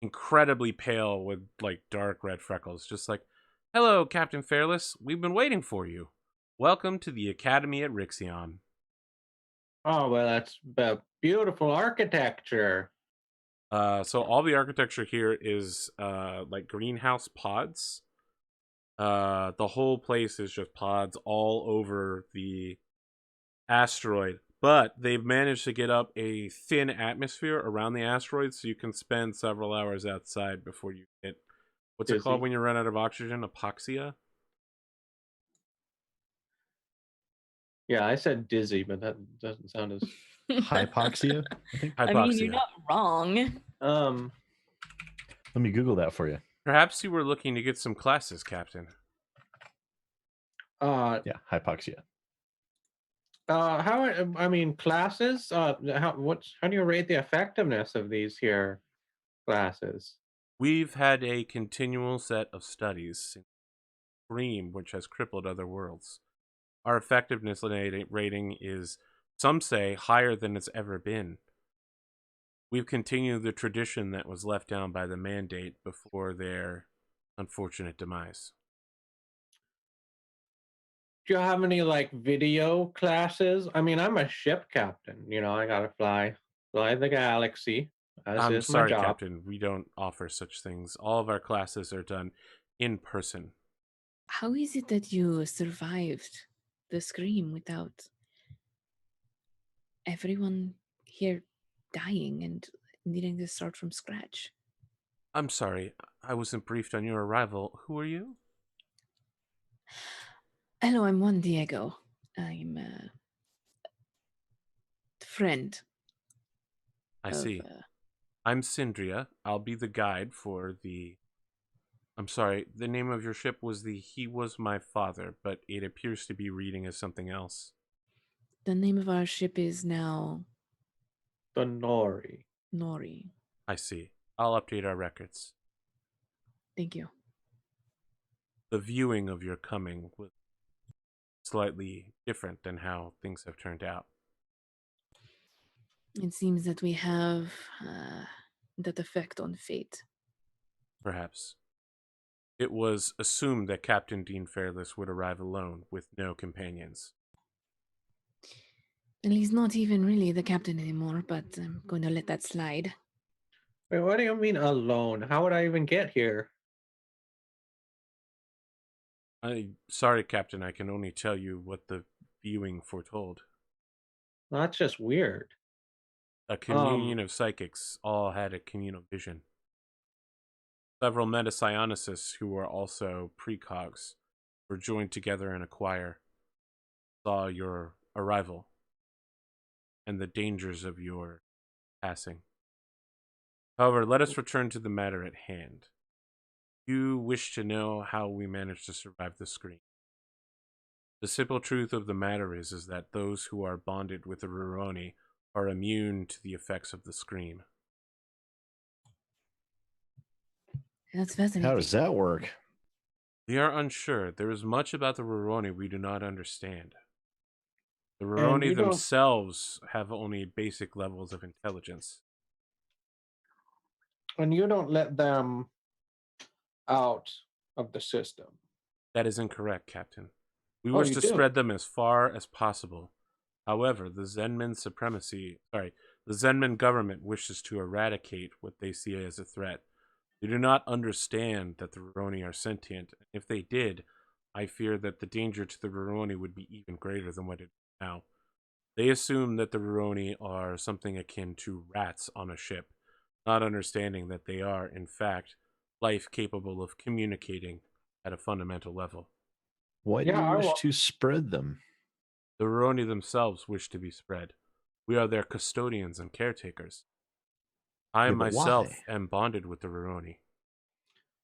incredibly pale with like dark red freckles. Just like, hello, Captain Fairless. We've been waiting for you. Welcome to the Academy at Rixion. Oh, well, that's beautiful architecture. So all the architecture here is like greenhouse pods. The whole place is just pods all over the asteroid, but they've managed to get up a thin atmosphere around the asteroid, so you can spend several hours outside before you get what's it called Dizzy. when you run out of oxygen? Apoxia. Yeah, I said dizzy, but that doesn't sound as. Hypoxia, I think. I mean, you're not wrong. Let me Google that for you. Perhaps you were looking to get some classes, Captain. Yeah, hypoxia. How? I mean, classes. How do you rate the effectiveness of these here classes? We've had a continual set of studies in Dream, which has crippled other worlds. Our effectiveness rating is, some say, higher than it's ever been. We've continued the tradition that was left down by the Mandate before their unfortunate demise. Do you have any like video classes? I mean, I'm a ship captain. You know, I gotta fly the galaxy. As I'm is my sorry, job. Captain. We don't offer such things. All of our classes are done in person. How is it that you survived the scream without everyone here dying and needing to start from scratch? I'm sorry. I wasn't briefed on your arrival. Who are you? Hello, I'm Juan Diego. I'm a friend. I see. I'm Syndria. I'll be the guide for the... I'm sorry, the name of your ship was the He Was My Father, but it appears to be reading as something else. The name of our ship is now The Nori. Nori. I see. I'll update our records. Thank you. The viewing of your coming was slightly different than how things have turned out. It seems that we have that effect on fate. Perhaps. It was assumed that Captain Dean Fairless would arrive alone with no companions. And he's not even really the captain anymore, but I'm going to let that slide. Wait, what do you mean alone? How would I even get here? Sorry, Captain, I can only tell you what the viewing foretold. Well, that's just weird. A communion of psychics all had a communal vision. Several metapsionicists who were also precogs were joined together in a choir, saw your arrival, and the dangers of your passing. However, let us return to the matter at hand. You wish to know how we managed to survive the scream. The simple truth of the matter is that those who are bonded with the Ruroni are immune to the effects of the scream. That's fascinating. How does that work? We are unsure. There is much about the Ruroni we do not understand. The And Ruroni you don't- themselves have only basic levels of intelligence. And you don't let them out of the system. That is incorrect, Captain. We Oh, wish you to do? spread them as far as possible. However, the Zenman government wishes to eradicate what they see as a threat. They do not understand that the Ruroni are sentient. If they did, I fear that the danger to the Ruroni would be even greater than what it is now. They assume that the Ruroni are something akin to rats on a ship, not understanding that they are, in fact, life capable of communicating at a fundamental level. Why do Yeah, you I wish wa- to spread them? The Roroni themselves wish to be spread. We are their custodians and caretakers. I Yeah, but myself why? am bonded with the Roroni.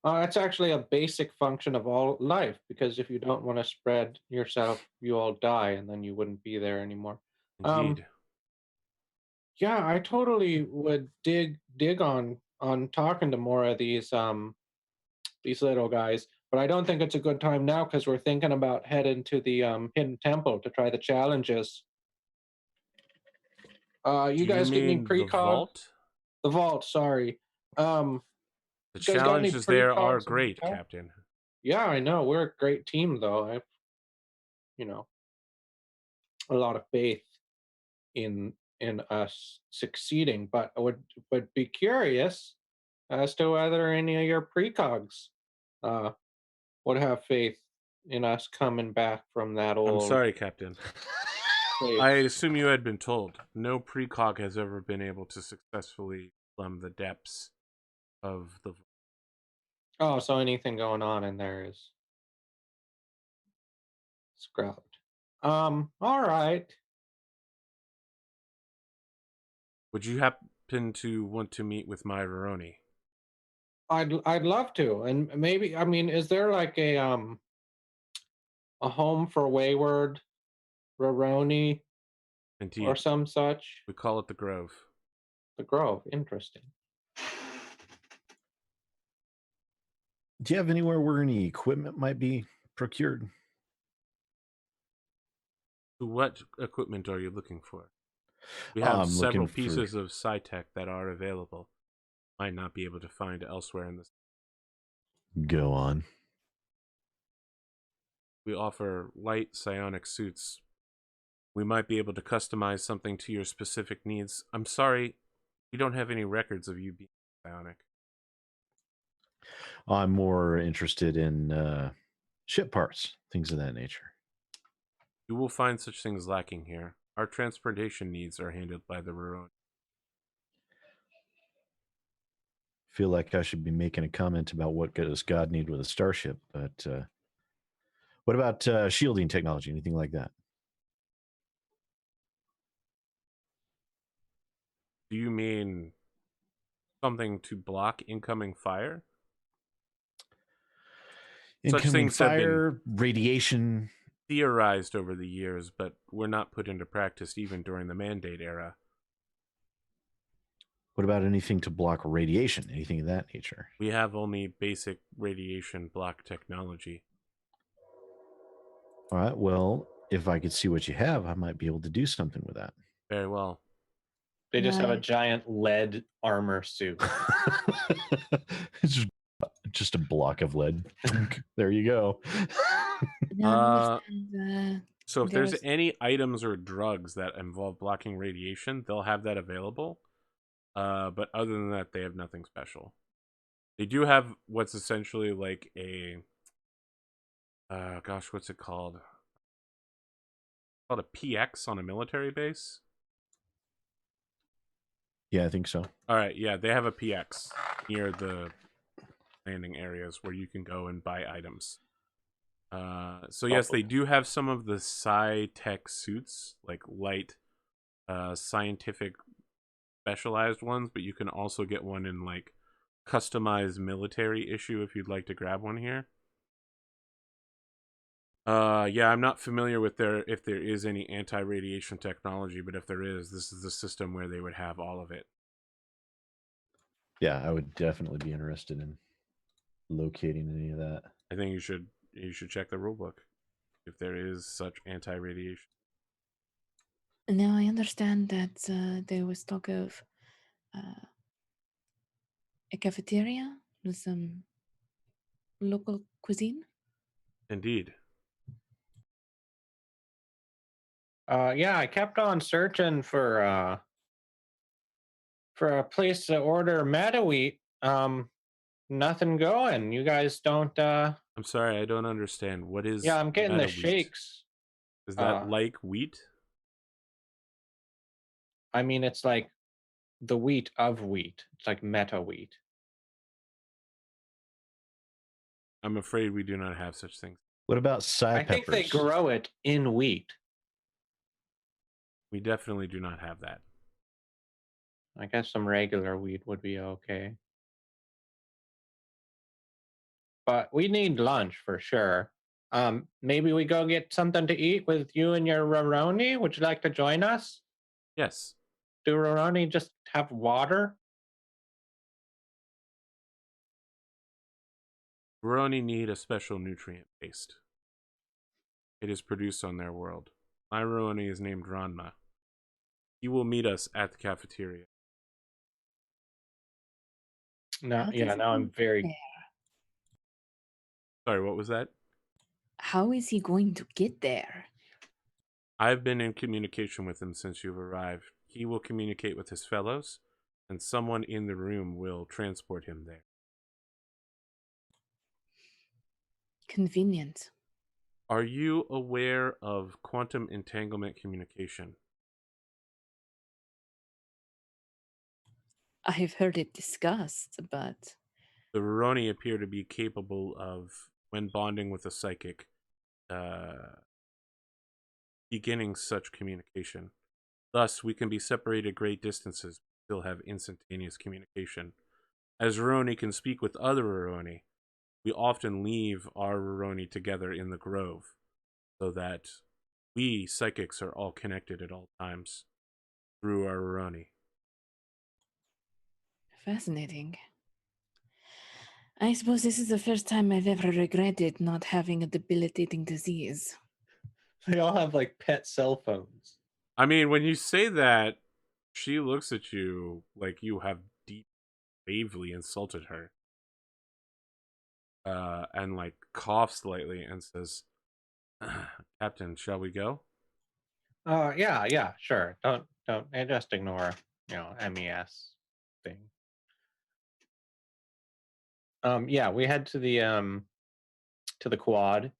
It's actually a basic function of all life, because if you don't want to spread yourself, you all die, and then you wouldn't be there anymore. Indeed. Yeah, I totally would dig on talking to more of these little guys, but I don't think it's a good time now because we're thinking about heading to the hidden temple to try the challenges. You Do you guys get any mean the precog? vault? The vault, sorry. Um, The you guys got any challenges there are precogs? great, Captain. Yeah, I know. We're a great team, though. I've, you know, a lot of faith in us succeeding, but I would be curious as to whether any of your precogs uh, would have faith in us coming back from that I'm old sorry, Captain. place. I assume you had been told. No precog has ever been able to successfully plumb the depths of the vault. Oh, so anything going on in there is scrubbed. All right. Would you happen to want to meet with my Roroni? I'd love to. And maybe, I mean, is there like a home for wayward Roroni or Indeed. some such? We call it the Grove. The Grove. Interesting. Do you have anywhere where any equipment might be procured? What equipment are you looking for? We have I'm several looking for. pieces of sci-tech that are available. Might not be able to find elsewhere in this. Go on. We offer light psionic suits. We might be able to customize something to your specific needs. I'm sorry, we don't have any records of you being psionic. I'm more interested in ship parts, things of that nature. You will find such things lacking here. Our transportation needs are handled by the Roroni. Feel like I should be making a comment about what does God need with a starship, but what about shielding technology, anything like that? Do you mean something to block incoming fire? Such Incoming things have been fire, radiation. theorized over the years, but were not put into practice even during the Mandate era. What about anything to block radiation, anything of that nature? We have only basic radiation block technology. All right, well, if I could see what you have, I might be able to do something with that. Very well. They just have a Nice. giant lead armor suit. It's just a block of lead. There you go. Now I understand, So if there's there's- any items or drugs that involve blocking radiation, they'll have that available. But other than that, they have nothing special. They do have what's essentially like a gosh, what's it called? It's called a PX on a military base. Yeah, I think so. All right, yeah, they have a PX near the landing areas where you can go and buy items. So yes, they do have some of the sci-tech suits, like light, scientific, specialized ones, but you can also get one in like customized military issue if you'd like to grab one here. Yeah, I'm not familiar with if there is any anti-radiation technology, but if there is, this is the system where they would have all of it. Yeah, I would definitely be interested in locating any of that. I think you should check the rulebook if there is such anti-radiation. Now I understand that there was talk of a cafeteria with some local cuisine. Indeed. Yeah, I kept on searching for a place to order meta wheat. Nothing going. You guys don't. I'm sorry, I don't understand. What is? Yeah, I'm getting the meta wheat? shakes. Is that like wheat? I mean, it's like the wheat of wheat. It's like meta wheat. I'm afraid we do not have such things. What about Psy I think they peppers? grow it in wheat. We definitely do not have that. I guess some regular wheat would be okay. But we need lunch for sure. Maybe we go get something to eat with you and your Roroni. Would you like to join us? Yes. Do Roroni just have water? Veroni need a special nutrient paste. It is produced on their world. My Veroni is named Ranma. He will meet us at the cafeteria. No, How yeah, does now he I'm very. get Sorry, what was that? How is he going to get there? I've been in communication with him since you've arrived. He will communicate with his fellows, and someone in the room will transport him there. Convenient. Are you aware of quantum entanglement communication? I've heard it discussed, but The Veroni appear to be capable of, when bonding with a psychic, beginning such communication. Thus, we can be separated great distances, but still have instantaneous communication. As Veroni can speak with other Veroni, we often leave our Veroni together in the grove, so that we psychics are all connected at all times through our Veroni. fascinating. I suppose this is the first time I've ever regretted not having a debilitating disease. They all have like pet cell phones. I mean, when you say that, she looks at you like you have deep, gravely insulted her. And like coughs slightly and says, Captain, shall we go? Yeah, sure. Don't and just ignore, MES thing. Yeah, we head to the quad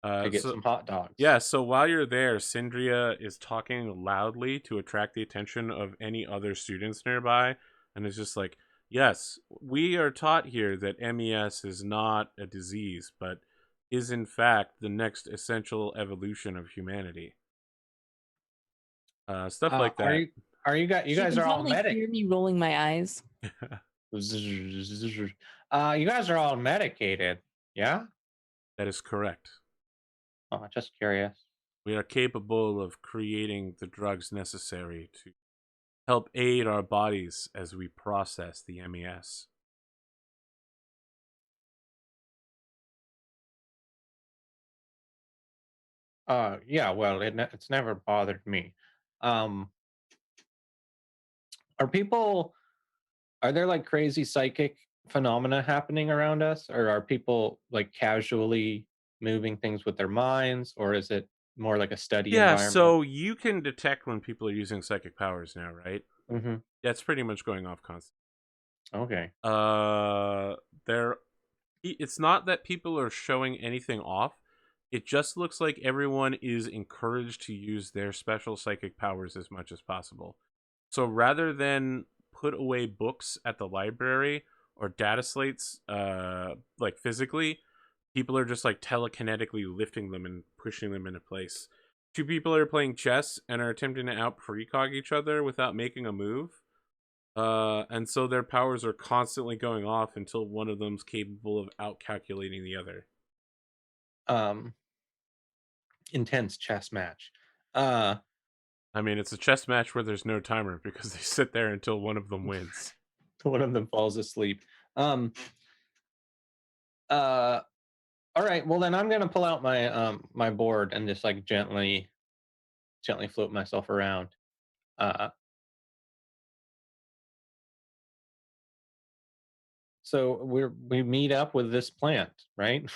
to get So some hot dogs. yeah, so while you're there, Syndria is talking loudly to attract the attention of any other students nearby, and it's just like, yes, we are taught here that MES is not a disease, but is in fact the next essential evolution of humanity. Stuff like that. Are you guys? You She guys can are all probably medic. hear me rolling my eyes. You guys are all medicated. Yeah. That is correct. Oh, just curious. We are capable of creating the drugs necessary to help aid our bodies as we process the MES. Yeah. Well, it's never bothered me. Um, are there like crazy psychic phenomena happening around us, or are people like casually moving things with their minds, or is it more like a study Yeah, environment? so you can detect when people are using psychic powers now, right? Mm-hmm. That's pretty much going off constantly. Okay. It's not that people are showing anything off. It just looks like everyone is encouraged to use their special psychic powers as much as possible. So rather than put away books at the library or data slates, like physically, people are just like telekinetically lifting them and pushing them into place. Two people are playing chess and are attempting to out precog each other without making a move. And so their powers are constantly going off until one of them's capable of outcalculating the other. Intense chess match. I mean, it's a chess match where there's no timer because they sit there until one of them wins. One of them falls asleep. All right. Well, then I'm gonna pull out my board and just like gently float myself around. So we meet up with this plant, right?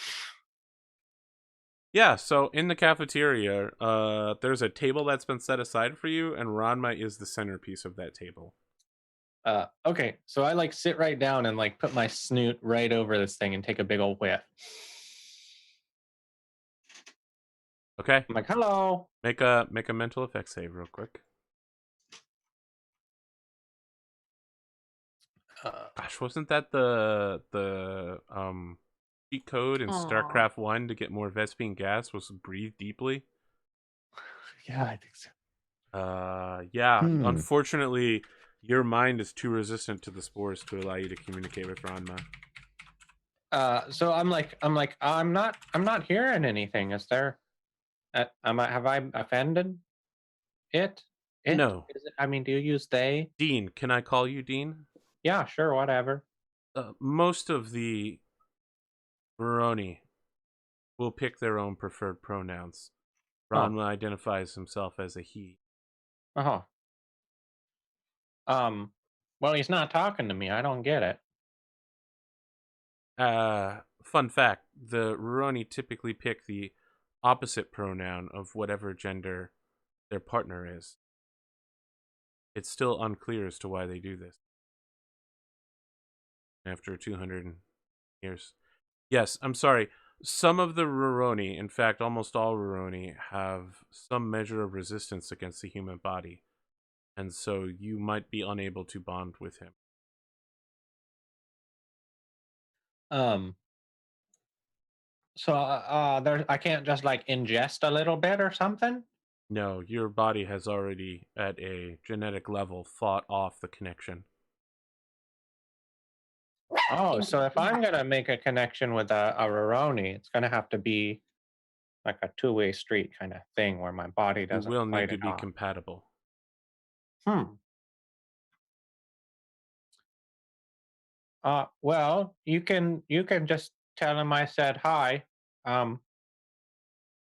Yeah, so in the cafeteria, there's a table that's been set aside for you, and Ranma is the centerpiece of that table. Okay, so I like sit right down and like put my snoot right over this thing and take a big old whiff. Okay, I'm like, hello. make a mental effect save real quick. Gosh, wasn't that the cheat code in Aw. StarCraft 1 to get more Vespene gas was breathe deeply. Yeah, I think so. Yeah, Hmm. unfortunately, your mind is too resistant to the spores to allow you to communicate with Ranma. So I'm not hearing anything. Is there? Have I offended it? No. Is it? I mean, do you use they? Dean, can I call you Dean? Yeah, sure, whatever. Most of the Moroni will pick their own preferred pronouns. Ranma identifies himself as a he. Oh. Well, he's not talking to me. I don't get it. Fun fact, the Moroni typically pick the opposite pronoun of whatever gender their partner is. It's still unclear as to why they do this. After 200 years. Yes, I'm sorry. Some of the Ruroni, in fact, almost all Ruroni, have some measure of resistance against the human body. And so you might be unable to bond with him. So there, I can't just like ingest a little bit or something. No, your body has already, at a genetic level, fought off the connection. Oh, so if I'm gonna make a connection with a Roroni, it's gonna have to be like a two-way street kind of thing where my body You doesn't will fight need to it be off. compatible. Well, you can just tell him I said hi. You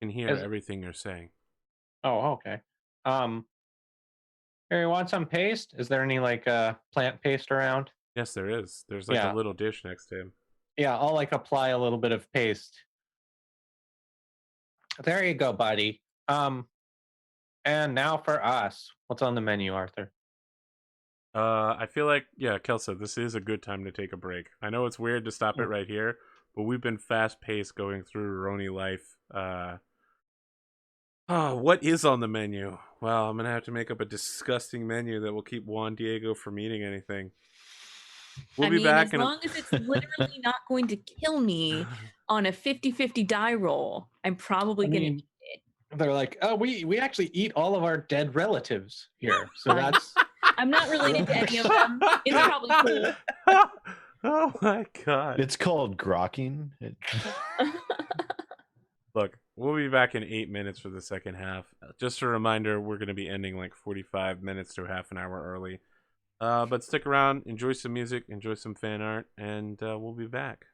can hear Is- everything you're saying. Oh, okay. Here, you want some paste? Is there any like plant paste around? Yes, there is. There's like a Yeah. little dish next to him. Yeah, I'll like apply a little bit of paste. There you go, buddy. And now for us. What's on the menu, Arthur? I feel like, yeah, Kelsa, this is a good time to take a break. I know it's weird to stop it right here, but we've been fast-paced going through Roni life. What is on the menu? Well, I'm gonna have to make up a disgusting menu that will keep Juan Diego from eating anything. We'll be back as in long as it's literally not going to kill me on a 50-50 die roll, I'm probably going to eat it. They're like, oh, we actually eat all of our dead relatives here. So Fine. that's I'm not related to any of them. It's probably cool. Oh my god. It's called grokking. Look, we'll be back in 8 minutes for the second half. Just a reminder, we're going to be ending like 45 minutes to half an hour early. But stick around, enjoy some music, enjoy some fan art, and we'll be back.